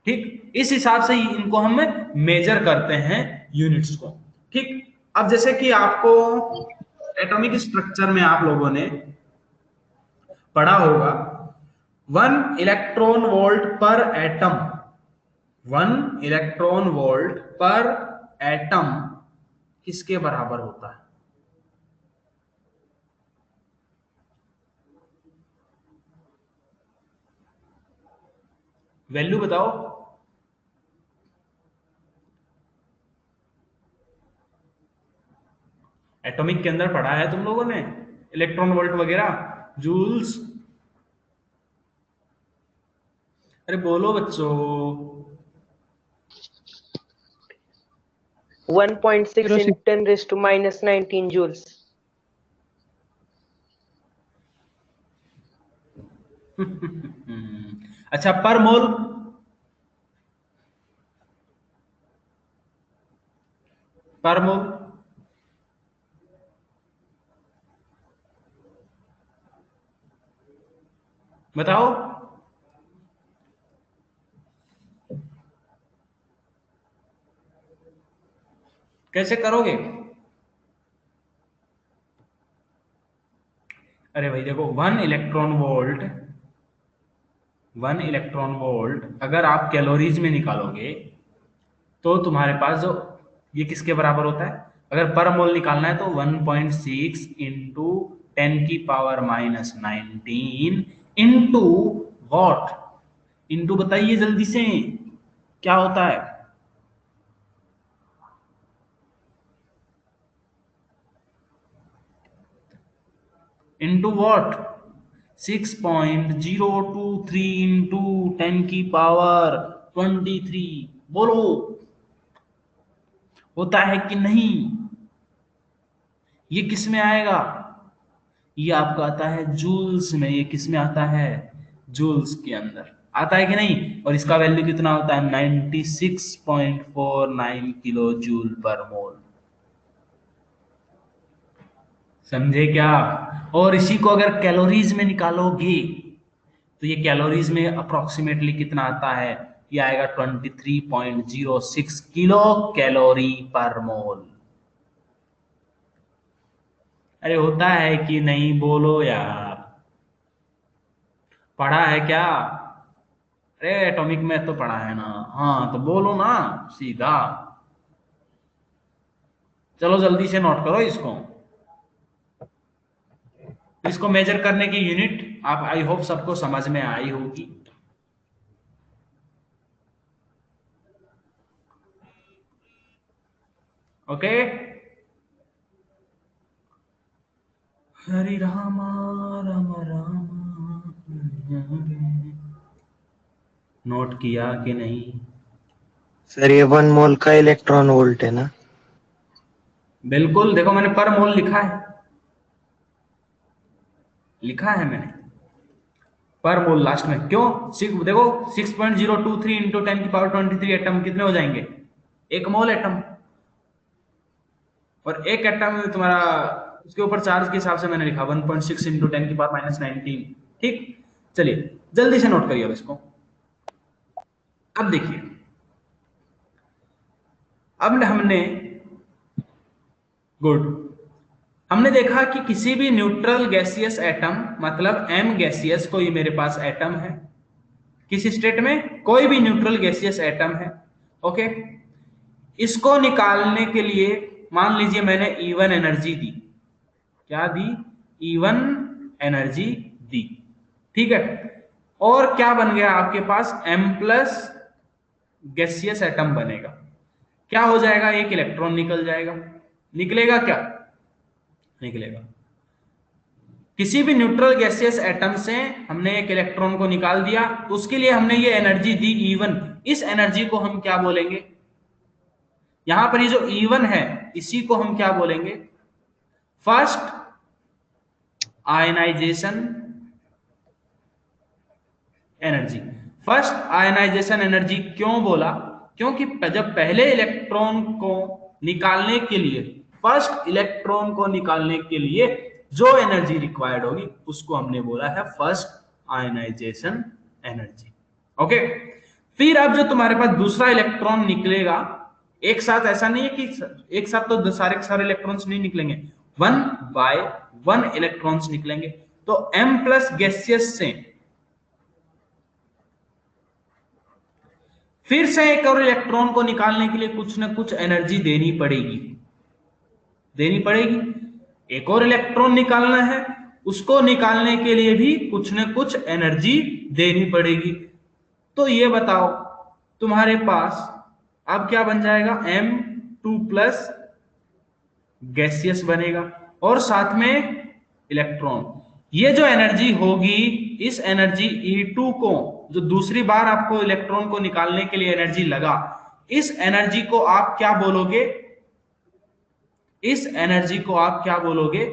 ठीक, इस हिसाब से ही इनको हम मेजर करते हैं यूनिट्स को। ठीक, अब जैसे कि आपको एटॉमिक स्ट्रक्चर में आप लोगों ने पढ़ा होगा 1 इलेक्ट्रॉन वोल्ट पर एटम, 1 इलेक्ट्रॉन वोल्ट पर एटम किसके बराबर होता है? वैल्यू बताओ। एटॉमिक के अंदर पढ़ा है तुम लोगों ने, इलेक्ट्रॉन वोल्ट वगैरह, जूल्स। अरे बोलो बच्चों। 1.6 into 10⁻⁻19 joules. अच्छा, पर मोल? पर मोल बताओ। कैसे करोगे? अरे भाई देखो, 1 इलेक्ट्रॉन वोल्ट अगर आप कैलोरीज में निकालोगे तो तुम्हारे पास जो ये किसके बराबर होता है? अगर पर मोल निकालना है तो 1.6 इंटू 10⁻⁻19 इंटू वॉट, इंटू बताइए जल्दी से क्या होता है? Into what? 6.023 इंटू 10⁻23। बोलो, होता है कि नहीं? ये किस में आएगा? ये आपका आता है जूल्स में। ये किस में आता है? जूल्स के अंदर आता है कि नहीं? और इसका वैल्यू कितना होता है? 96.49 किलो जूल पर मोल। समझे क्या? और इसी को अगर कैलोरीज में निकालोगे तो ये कैलोरीज में अप्रोक्सीमेटली कितना आता है? ये आएगा 23.06 किलो कैलोरी पर मोल। अरे होता है कि नहीं? बोलो यार, पढ़ा है क्या? अरे एटॉमिक में तो पढ़ा है ना। हाँ तो बोलो ना सीधा। चलो जल्दी से नोट करो इसको। इसको मेजर करने की यूनिट आप आई होप सबको समझ में आई होगी। ओके, हरे रामा राम राम। नोट किया कि नहीं? सर ये 1 मोल का इलेक्ट्रॉन वोल्ट है ना? बिल्कुल, देखो मैंने पर मोल लिखा है, लिखा है मैंने पर मोल लास्ट में। क्यों? देखो 6.023 इंटू 10⁻23 एटम कितने हो जाएंगे? 1 मोल एटम। और एक एटम तुम्हारा उसके ऊपर चार्ज के हिसाब से मैंने लिखा 1.6 इंटू 10⁻⁻19। ठीक, चलिए जल्दी से नोट करिए अब इसको। अब देखिए, अब हमने हमने देखा कि किसी भी न्यूट्रल गैसियस एटम, मतलब m गैसियस, कोई मेरे पास एटम है किसी स्टेट में, कोई भी न्यूट्रल गैसियस एटम है। ओके, इसको निकालने के लिए मान लीजिए मैंने E1 एनर्जी दी। क्या दी? E1 एनर्जी दी। ठीक है, और क्या बन गया आपके पास? m प्लस गैसियस एटम बनेगा। क्या हो जाएगा? एक इलेक्ट्रॉन निकल जाएगा। निकलेगा क्या? निकलेगा। किसी भी न्यूट्रल गैसियस एटम से हमने एक इलेक्ट्रॉन को निकाल दिया, तो उसके लिए हमने ये एनर्जी दी E1। इस एनर्जी को हम क्या बोलेंगे? यहां पर ये जो E1 है इसी को हम क्या बोलेंगे? First ionization energy. First ionization energy क्यों बोला? क्योंकि जब पहले इलेक्ट्रॉन को निकालने के लिए, फर्स्ट इलेक्ट्रॉन को निकालने के लिए जो एनर्जी रिक्वायर्ड होगी उसको हमने बोला है फर्स्ट आयनाइजेशन एनर्जी। ओके, फिर अब जो तुम्हारे पास दूसरा इलेक्ट्रॉन निकलेगा, एक साथ ऐसा नहीं है कि एक साथ तो सारे के सारे इलेक्ट्रॉन्स नहीं निकलेंगे, 1 बाय 1 इलेक्ट्रॉन्स निकलेंगे। तो m प्लस गैसियस से फिर से एक और इलेक्ट्रॉन को निकालने के लिए कुछ ना कुछ एनर्जी देनी पड़ेगी। एक और इलेक्ट्रॉन निकालना है, उसको निकालने के लिए भी कुछ ना कुछ एनर्जी देनी पड़ेगी। तो ये बताओ तुम्हारे पास अब क्या बन जाएगा, M2 प्लस गैसियस बनेगा और साथ में इलेक्ट्रॉन। ये जो एनर्जी होगी, इस एनर्जी E2 को, जो दूसरी बार आपको इलेक्ट्रॉन को निकालने के लिए एनर्जी लगा, इस एनर्जी को आप क्या बोलोगे? इस एनर्जी को आप क्या बोलोगे?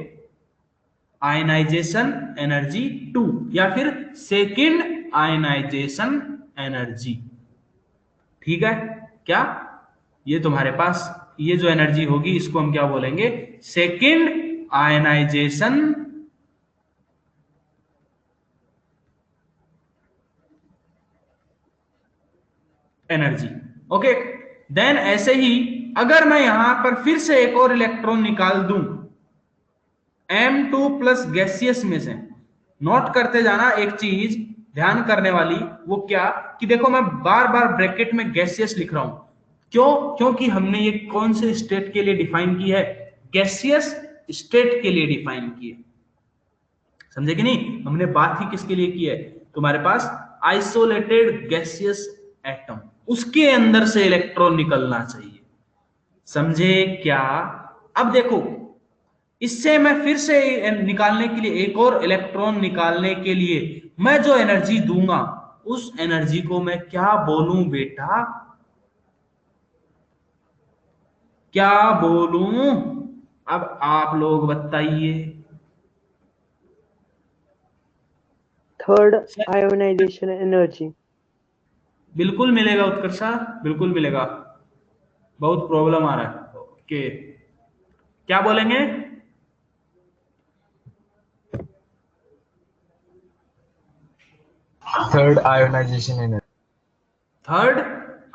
आयनाइजेशन एनर्जी 2 या फिर सेकंड आयनाइजेशन एनर्जी। ठीक है क्या? ये तुम्हारे पास ये जो एनर्जी होगी इसको हम क्या बोलेंगे? Second ionization energy. Okay, then ऐसे ही अगर मैं यहां पर फिर से एक और इलेक्ट्रॉन निकाल दूं M2 प्लस गैसियस में से, नोट करते जाना एक चीज ध्यान करने वाली, वो क्या कि देखो मैं बार बार ब्रैकेट में गैसियस लिख रहा हूं, क्यों? क्योंकि हमने ये कौन से स्टेट के लिए डिफाइन की है? गैसियस स्टेट के लिए डिफाइन की है, समझे कि नहीं? हमने बात ही किसके लिए की है? तुम्हारे पास आइसोलेटेड गैसियस एटम, उसके अंदर से इलेक्ट्रॉन निकलना चाहिए, समझे क्या? अब देखो, इससे मैं फिर से निकालने के लिए, एक और इलेक्ट्रॉन निकालने के लिए मैं जो एनर्जी दूंगा, उस एनर्जी को मैं क्या बोलूं बेटा? क्या बोलूं? अब आप लोग बताइए। Third ionization energy. बिल्कुल मिलेगा उत्कर्ष सर, बिल्कुल मिलेगा। बहुत प्रॉब्लम आ रहा है। ओके, क्या बोलेंगे? Third ionization energy. Third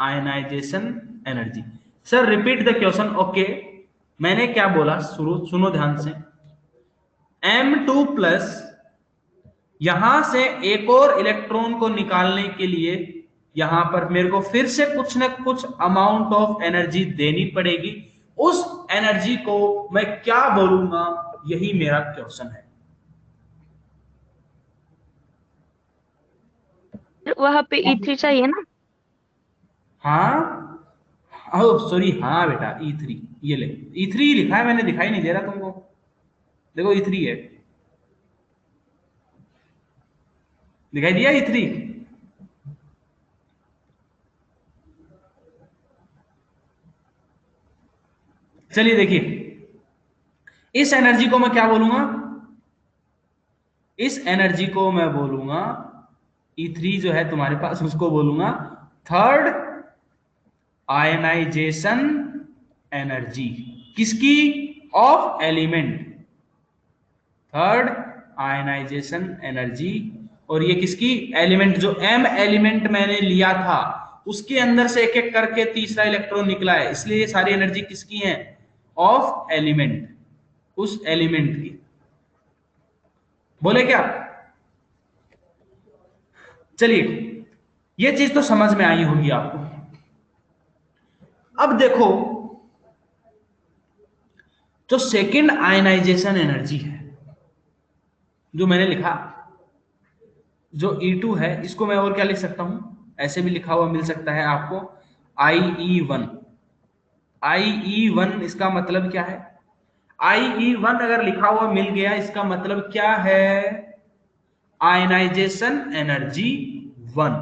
ionization energy. Sir repeat the question. Okay, मैंने क्या बोला? सुनो ध्यान से। M2 प्लस, यहां से एक और इलेक्ट्रॉन को निकालने के लिए यहां पर मेरे को फिर से कुछ ना कुछ अमाउंट ऑफ एनर्जी देनी पड़ेगी। उस एनर्जी को मैं क्या बोलूंगा? यही मेरा क्वेश्चन है। वहां पे E3 चाहिए ना? हाँ, ओह सॉरी, हाँ बेटा E3, ये ले E3 लिखा है मैंने, दिखाई नहीं दे रहा तुमको? देखो E3 है, दिखाई दिया E3? चलिए देखिए, इस एनर्जी को मैं क्या बोलूंगा? इस एनर्जी को मैं बोलूंगा, E3 जो है तुम्हारे पास, उसको बोलूंगा थर्ड आयनाइजेशन एनर्जी। किसकी? Of element. Third ionization energy. और ये किसकी? एलिमेंट, जो M एलिमेंट मैंने लिया था उसके अंदर से एक एक करके तीसरा इलेक्ट्रॉन निकला है, इसलिए ये सारी एनर्जी किसकी है? ऑफ एलिमेंट, उस एलिमेंट की। बोले क्या? चलिए, ये चीज तो समझ में आई होगी आपको। अब देखो, जो सेकेंड आयनाइजेशन एनर्जी है, जो मैंने लिखा, जो E2 है, इसको मैं और क्या लिख सकता हूं? ऐसे भी लिखा हुआ मिल सकता है आपको, IE1। IE1 इसका मतलब क्या है? IE1 अगर लिखा हुआ मिल गया, इसका मतलब क्या है? Ionization energy 1।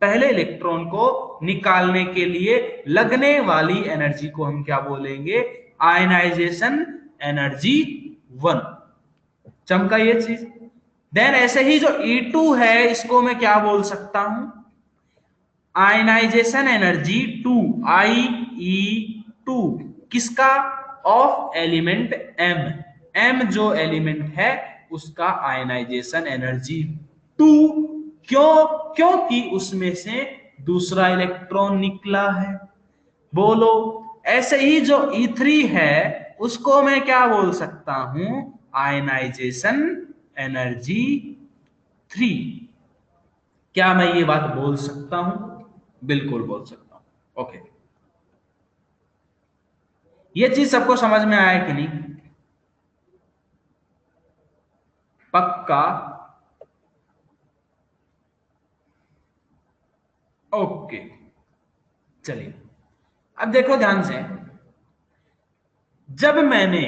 पहले इलेक्ट्रॉन को निकालने के लिए लगने वाली एनर्जी को हम क्या बोलेंगे? Ionization energy 1। चमका ये चीज। देन ऐसे ही जो E2 है, इसको मैं क्या बोल सकता हूं? Ionization energy 2, IE2। किसका? Of element M। M जो एलिमेंट है उसका आयनाइजेशन एनर्जी 2। क्यों? क्योंकि उसमें से दूसरा इलेक्ट्रॉन निकला है। बोलो। ऐसे ही जो E3 है, उसको मैं क्या बोल सकता हूं? Ionization energy 3। क्या मैं ये बात बोल सकता हूं? बिल्कुल बोल सकता हूं। ओके, ये चीज सबको समझ में आया कि नहीं? पक्का? ओके, चलिए अब देखो ध्यान से, जब मैंने,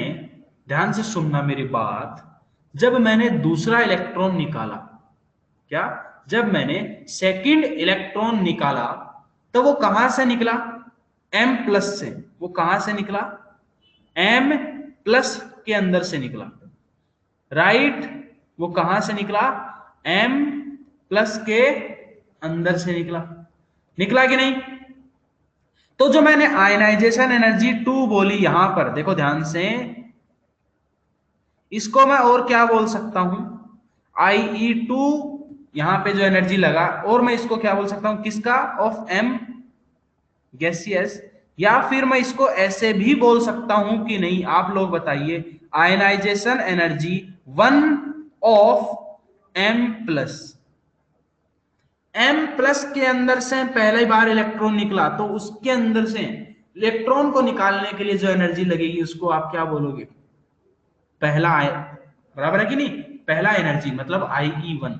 ध्यान से सुनना मेरी बात, जब मैंने दूसरा इलेक्ट्रॉन निकाला, क्या, जब मैंने सेकंड इलेक्ट्रॉन निकाला, तो वो कहां से निकला? M प्लस से। वो कहां से निकला? M प्लस के अंदर से निकला, राइट? वो कहां से निकला? M प्लस के अंदर से निकला। निकला कि नहीं? तो जो मैंने आयनाइजेशन एनर्जी 2 बोली यहां पर, देखो ध्यान से, इसको मैं और क्या बोल सकता हूं? IE2, यहां पे जो एनर्जी लगा, और मैं इसको क्या बोल सकता हूं? किसका? Of M gaseous. या फिर मैं इसको ऐसे भी बोल सकता हूं कि नहीं, आप लोग बताइए, ionization energy 1 of M plus. M plus के अंदर से पहली बार इलेक्ट्रॉन निकला, तो उसके अंदर से इलेक्ट्रॉन को निकालने के लिए जो एनर्जी लगेगी उसको आप क्या बोलोगे? पहला आय, बराबर है कि नहीं? पहला एनर्जी मतलब IE1।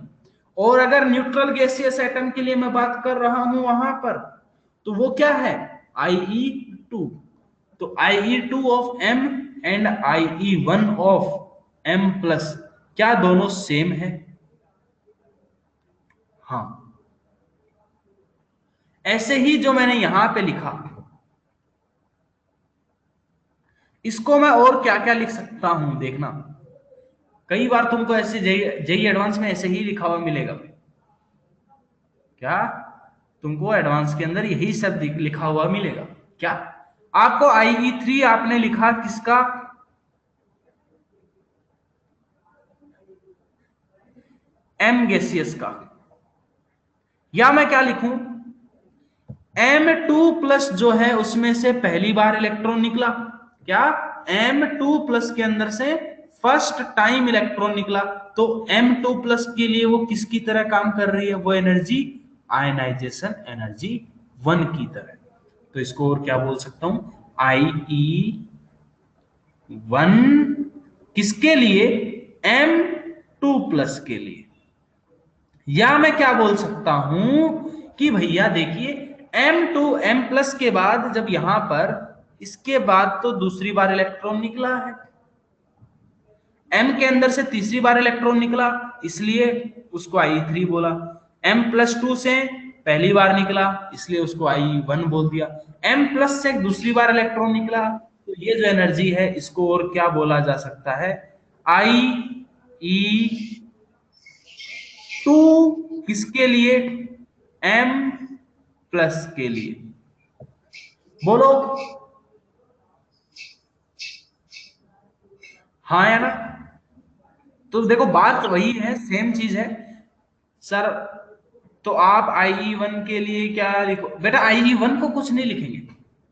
और अगर न्यूट्रल गैसियस एटम के लिए मैं बात कर रहा हूं वहां पर, तो वो क्या है? IE2। तो IE2 of M and IE1 of M plus, क्या दोनों सेम है? हाँ। ऐसे ही जो मैंने यहां पे लिखा, इसको मैं और क्या क्या लिख सकता हूं, देखना। कई बार तुमको ऐसे जेई एडवांस में ऐसे ही लिखा हुआ मिलेगा। क्या तुमको एडवांस के अंदर यही सब लिखा हुआ मिलेगा? क्या आपको IE3 आपने लिखा किसका? M गैसियस का। या मैं क्या लिखूं? M2 प्लस जो है उसमें से पहली बार इलेक्ट्रॉन निकला, क्या? M2 प्लस के अंदर से फर्स्ट टाइम इलेक्ट्रॉन निकला, तो M2 प्लस के लिए वो किसकी तरह काम कर रही है? वो एनर्जी आयनाइजेशन एनर्जी 1 की तरह। तो इसको और क्या बोल सकता हूं? IE1 किसके लिए? M2 प्लस के लिए। या मैं क्या बोल सकता हूं कि भैया देखिए, M2 M प्लस के बाद जब यहां पर, इसके बाद तो दूसरी बार इलेक्ट्रॉन निकला है, M के अंदर से तीसरी बार इलेक्ट्रॉन निकला, इसलिए उसको IE3 बोला। M प्लस 2 से पहली बार निकला, इसलिए उसको IE1 बोल दिया। M प्लस से दूसरी बार इलेक्ट्रॉन निकला, तो ये जो एनर्जी है इसको और क्या बोला जा सकता है? IE2 किसके लिए? M प्लस के लिए। बोलो हाँ या ना? तो देखो बात वही है, सेम चीज है सर। तो आप IE1 के लिए क्या लिखो बेटा? IE1 को कुछ नहीं लिखेंगे,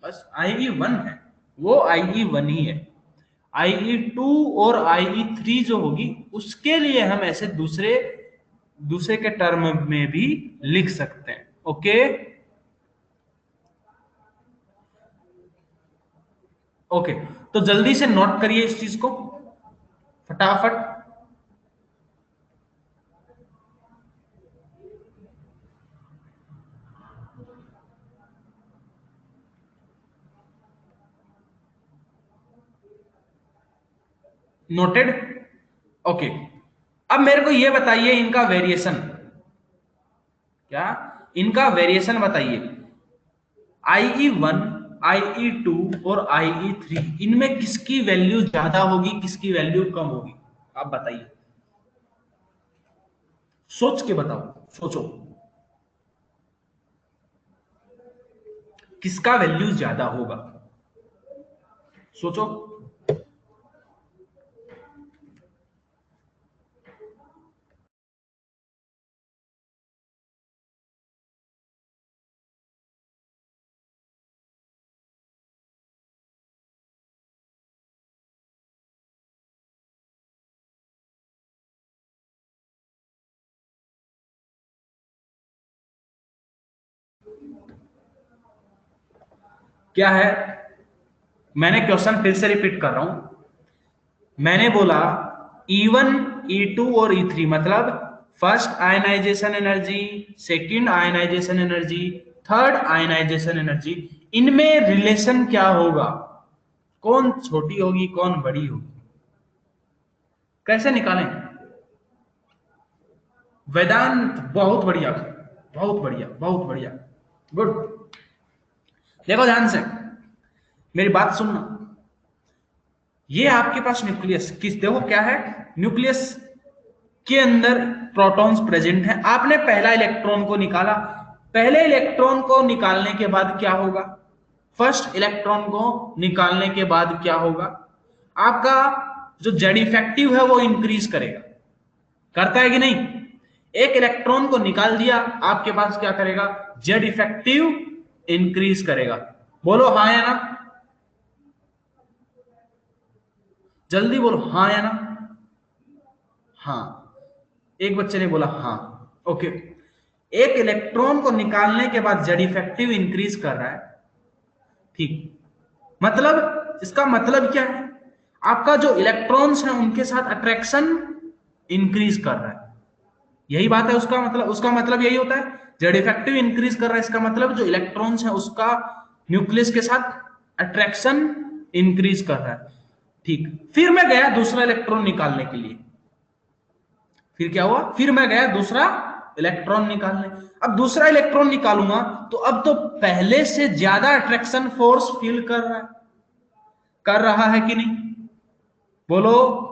बस IE1 है, वो IE1 ही है। IE2 और IE3 जो होगी उसके लिए हम ऐसे दूसरे दूसरे के टर्म में भी लिख सकते हैं। ओके, ओके, तो जल्दी से नोट करिए इस चीज को फटाफट। नोटेड? ओके, अब मेरे को ये बताइए इनका वेरिएशन, क्या इनका वेरिएशन बताइए? IE1, IE2 और IE3, इनमें किसकी वैल्यू ज्यादा होगी, किसकी वैल्यू कम होगी? आप बताइए, सोच के बताओ, सोचो किसका वैल्यू ज्यादा होगा, सोचो। क्या है, मैंने क्वेश्चन फिर से रिपीट कर रहा हूं। मैंने बोला E1, E2 और E3 मतलब first ionization energy, second ionization energy, third ionization energy, इनमें रिलेशन क्या होगा, कौन छोटी होगी कौन बड़ी होगी, कैसे निकालें? वेदांत बहुत बढ़िया, बहुत बढ़िया, बहुत बढ़िया, गुड। देखो ध्यान से मेरी बात सुनना। ये आपके पास न्यूक्लियस किस, देखो क्या है, न्यूक्लियस के अंदर प्रोटॉन्स प्रेजेंट हैं। आपने पहला इलेक्ट्रॉन को निकाला, पहले इलेक्ट्रॉन को निकालने के बाद क्या होगा, फर्स्ट इलेक्ट्रॉन को निकालने के बाद क्या होगा, आपका जो जेड इफेक्टिव है वो इंक्रीज करेगा, करता है कि नहीं? एक इलेक्ट्रॉन को निकाल दिया, आपके पास क्या करेगा, जेड इफेक्टिव इंक्रीज करेगा। बोलो हाँ या ना, जल्दी बोलो हाँ या ना। हाँ, एक बच्चे ने बोला हाँ, ओके। एक इलेक्ट्रॉन को निकालने के बाद जेड इफेक्टिव इंक्रीज कर रहा है, ठीक। मतलब इसका मतलब क्या है, आपका जो इलेक्ट्रॉन्स हैं उनके साथ अट्रैक्शन इंक्रीज कर रहा है, यही बात है उसका मतलब यही होता है, जेड इफेक्टिव इंक्रीज कर रहा है, इसका मतलब जो इलेक्ट्रॉन्स है उसका न्यूक्लियस के साथ अट्रैक्शन इंक्रीज कर रहा है, ठीक। फिर मैं गया दूसरा इलेक्ट्रॉन निकालने के लिए, फिर क्या हुआ, फिर मैं गया दूसरा इलेक्ट्रॉन निकालने। अब दूसरा इलेक्ट्रॉन निकालूंगा तो अब तो पहले से ज्यादा अट्रैक्शन फोर्स फील कर रहा है कि नहीं, बोलो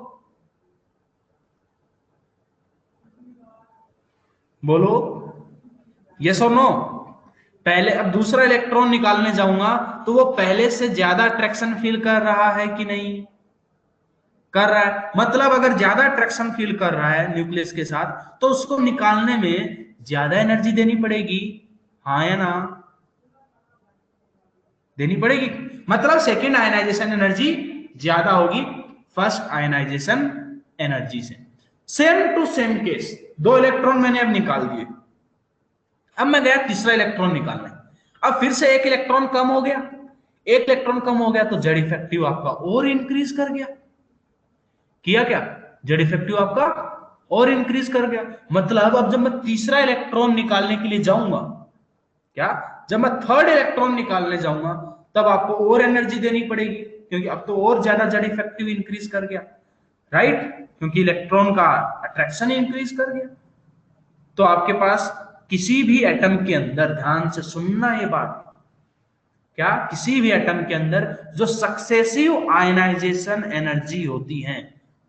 बोलो, यस और नो। पहले अब दूसरा इलेक्ट्रॉन निकालने जाऊंगा तो वो पहले से ज्यादा अट्रैक्शन फील कर रहा है कि नहीं, कर रहा है। मतलब अगर ज्यादा अट्रैक्शन फील कर रहा है न्यूक्लियस के साथ तो उसको निकालने में ज्यादा एनर्जी देनी पड़ेगी, हाँ या ना, देनी पड़ेगी। मतलब सेकेंड आयनाइजेशन एनर्जी ज्यादा होगी फर्स्ट आयनाइजेशन एनर्जी से। सेम टू सेम केस, दो इलेक्ट्रॉन मैंने अब निकाल दिए, अब मैं गया तीसरा इलेक्ट्रॉन निकालने, अब फिर से एक इलेक्ट्रॉन कम हो गया, एक इलेक्ट्रॉन कम हो गया तो जेड इफेक्टिव आपका और इंक्रीज कर गया, किया क्या, जेड इफेक्टिव आपका और इंक्रीज कर गया। मतलब अब जब मैं तीसरा इलेक्ट्रॉन निकालने के लिए जाऊंगा, क्या, जब मैं थर्ड इलेक्ट्रॉन निकालने जाऊंगा तब आपको और एनर्जी देनी पड़ेगी, क्योंकि अब तो और ज्यादा जेड इफेक्टिव इंक्रीज कर गया, राइट, क्योंकि इलेक्ट्रॉन का अट्रैक्शन इंक्रीज कर गया। तो आपके पास किसी भी एटम के अंदर, ध्यान से सुनना ये बात, क्या, किसी भी एटम के अंदर जो सक्सेसिव आयनाइजेशन एनर्जी होती है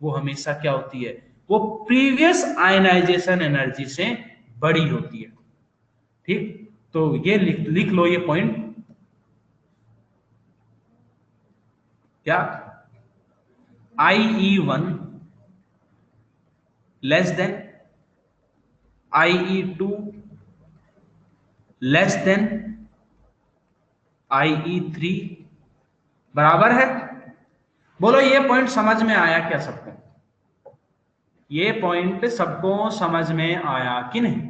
वो हमेशा क्या होती है, वो प्रीवियस आयनाइजेशन एनर्जी से बड़ी होती है, ठीक। तो ये लिख लो ये पॉइंट, क्या, IE1 less than IE2 less than IE3 बराबर है। बोलो ये पॉइंट समझ में आया क्या सबको, ये पॉइंट सबको समझ में आया कि नहीं?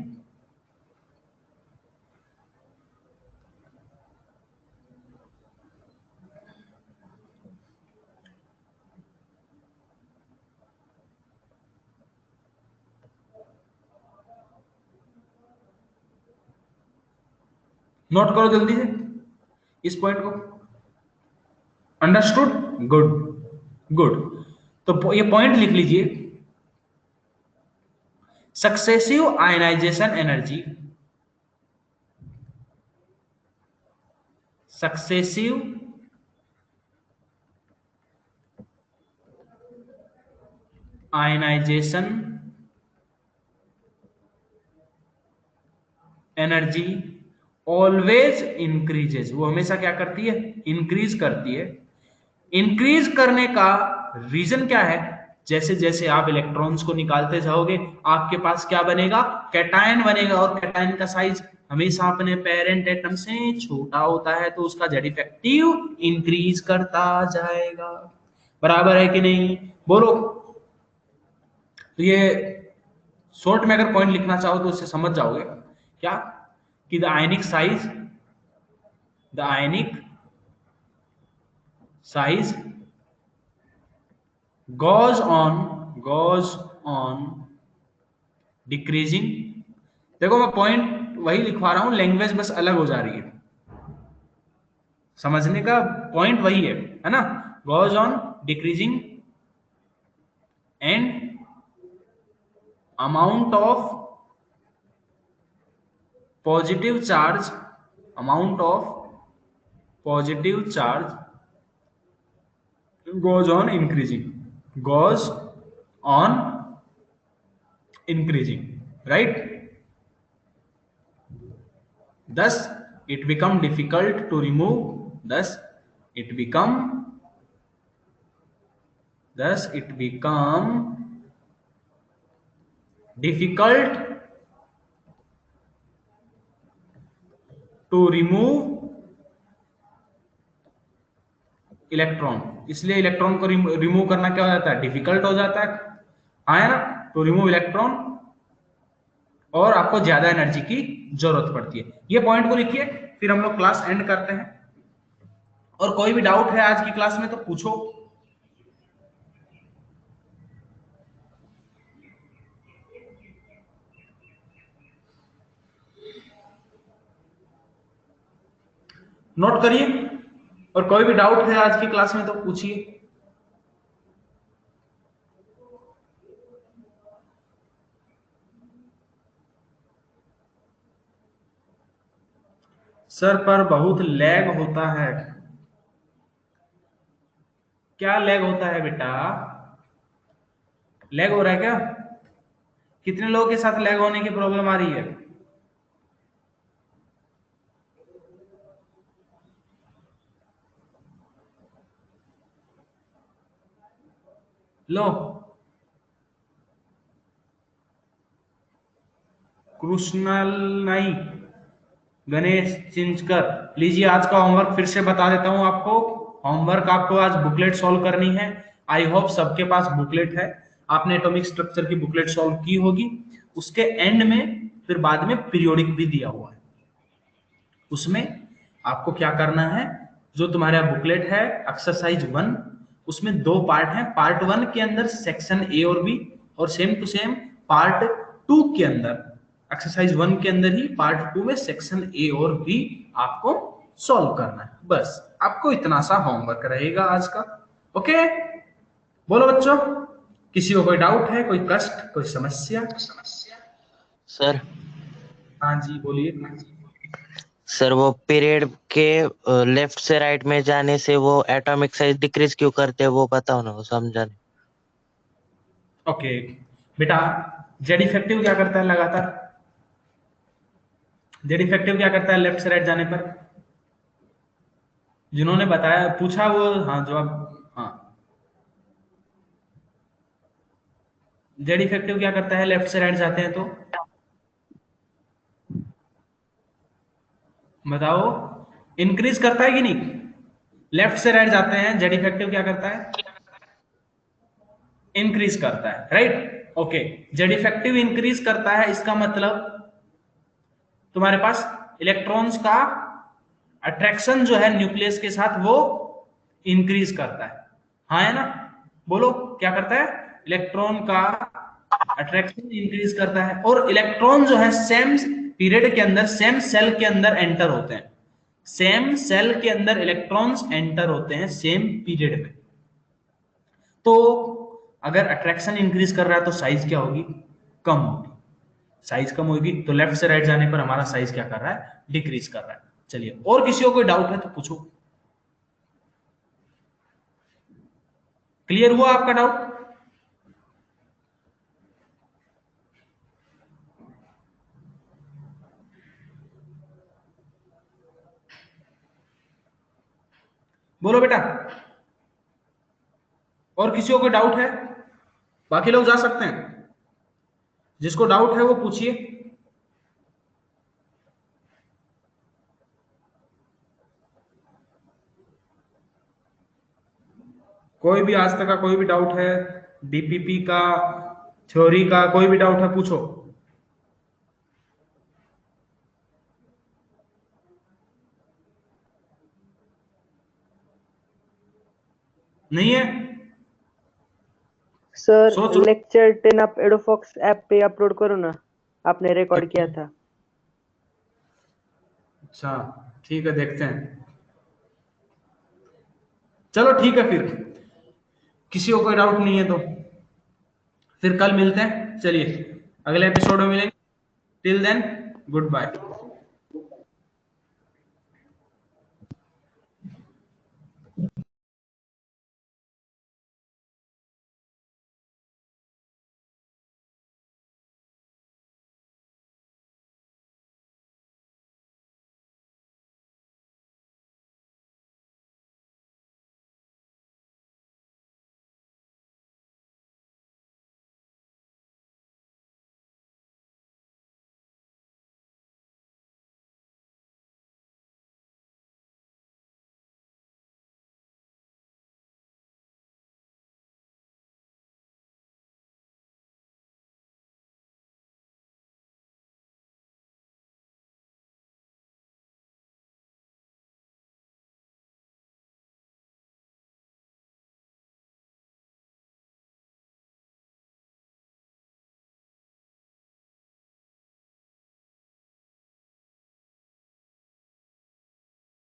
नोट करो जल्दी से इस पॉइंट को, अंडरस्टूड, गुड गुड। तो ये पॉइंट लिख लीजिए, successive ionization energy, successive ionization energy always increases, वो हमेशा क्या करती है, इंक्रीज करती है। इंक्रीज करने का रीजन क्या है, जैसे जैसे आप इलेक्ट्रॉन्स को निकालते जाओगे आपके पास क्या बनेगा, कैटायन बनेगा, और कैटायन का साइज हमेशा अपने पेरेंट एटम से छोटा होता है, तो उसका जेड इफेक्टिव इंक्रीज करता जाएगा, बराबर है कि नहीं, बोलो। तो ये शॉर्ट में अगर पॉइंट लिखना चाहो तो इसे समझ जाओगे, क्या, कि the ionic size, the ionic size goes on decreasing। देखो मैं पॉइंट वही लिखवा रहा हूं, लैंग्वेज बस अलग हो जा रही है, समझने का पॉइंट वही है ना। goes on decreasing and amount of positive charge goes on increasing, right? Thus it become difficult to remove, thus it become difficult to remove electron. इसलिए इलेक्ट्रॉन को रिमूव करना क्या हो जाता है, डिफिकल्ट हो जाता है, है ना। तो रिमूव इलेक्ट्रॉन, और आपको ज्यादा एनर्जी की जरूरत पड़ती है। ये पॉइंट को लिखिए, फिर हम लोग क्लास एंड करते हैं। और कोई भी डाउट है आज की क्लास में तो पूछो। नोट करिए, और कोई भी डाउट है आज की क्लास में तो पूछिए। सर पर बहुत लैग होता है। क्या लैग होता है बेटा? लैग हो रहा है क्या? कितने लोगों के साथ लैग होने की प्रॉब्लम आ रही है? लो, कृष्णल नाई, गणेश चिंचकर, लीजिए आज का होमवर्क फिर से बता देता हूं आपको। होमवर्क आपको आज बुकलेट सॉल्व करनी है। आई होप सबके पास बुकलेट है, आपने एटॉमिक स्ट्रक्चर की बुकलेट सॉल्व की होगी। उसके एंड में फिर बाद में पीरियोडिक भी दिया हुआ है, उसमें आपको क्या करना है, जो तुम्हारा बुकलेट है एक्सरसाइज 1, उसमें 2 पार्ट हैं। पार्ट 1 के अंदर सेक्शन ए और बी, और सेम टू सेम पार्ट 2 के अंदर, एक्सरसाइज 1 के अंदर ही पार्ट 2 में सेक्शन ए और बी आपको सॉल्व करना है। बस आपको इतना सा होमवर्क रहेगा आज का। ओके, बोलो बच्चों, किसी को कोई डाउट है, कोई कष्ट, कोई समस्या? सर हाँ जी बोलिए। सर वो पीरियड के लेफ्ट से राइट में जाने से वो एटॉमिक साइज डिक्रीज क्यों करते हैं, वो बताओ ना, वो समझा नहीं। ओके बेटा, जेड इफेक्टिव क्या करता है लगातार? जेड इफेक्टिव क्या करता है लेफ्ट से राइट जाने पर? जिन्होंने बताया पूछा वो हाँ जवाब। हाँ, जेड इफेक्टिव क्या करता है लेफ्ट से राइट जाते हैं तो? बताओ, इंक्रीज करता है कि नहीं? लेफ्ट से राइट जाते हैं, जेड इफेक्टिव क्या करता है? इंक्रीज करता है, right. Okay, Z effective increase करता है, इसका मतलब तुम्हारे पास इलेक्ट्रॉन्स का अट्रैक्शन जो है न्यूक्लियस के साथ वो इंक्रीज करता है, हाँ है ना। बोलो क्या करता है? इलेक्ट्रॉन का अट्रैक्शन इंक्रीज करता है, और इलेक्ट्रॉन जो है सेम पीरियड के अंदर सेम सेल के अंदर एंटर होते हैं। सेम सेल के अंदर इलेक्ट्रॉन्स एंटर होते हैं सेम पीरियड में। तो अगर अट्रैक्शन इंक्रीज कर रहा है तो साइज क्या होगी? कम होगी। साइज कम होगी तो लेफ्ट से राइट जाने पर हमारा साइज क्या कर रहा है? डिक्रीज कर रहा है। चलिए, और किसी को कोई डाउट है तो पूछो। क्लियर हुआ आपका डाउट? बोलो बेटा, और किसी को कोई डाउट है? बाकी लोग जा सकते हैं, जिसको डाउट है वो पूछिए। कोई भी आज तक का कोई भी डाउट है, डीपीपी का, थ्योरी का, कोई भी डाउट है पूछो। नहीं है? सर सोचो। लेक्चर 10 आप एडोफॉक्स ऐप पे अपलोड करो ना, आपने रिकॉर्ड किया था। अच्छा ठीक है, देखते हैं। चलो ठीक है, फिर किसी को कोई डाउट नहीं है तो फिर कल मिलते हैं। चलिए अगले एपिसोड में मिलेंगे। Till then good bye.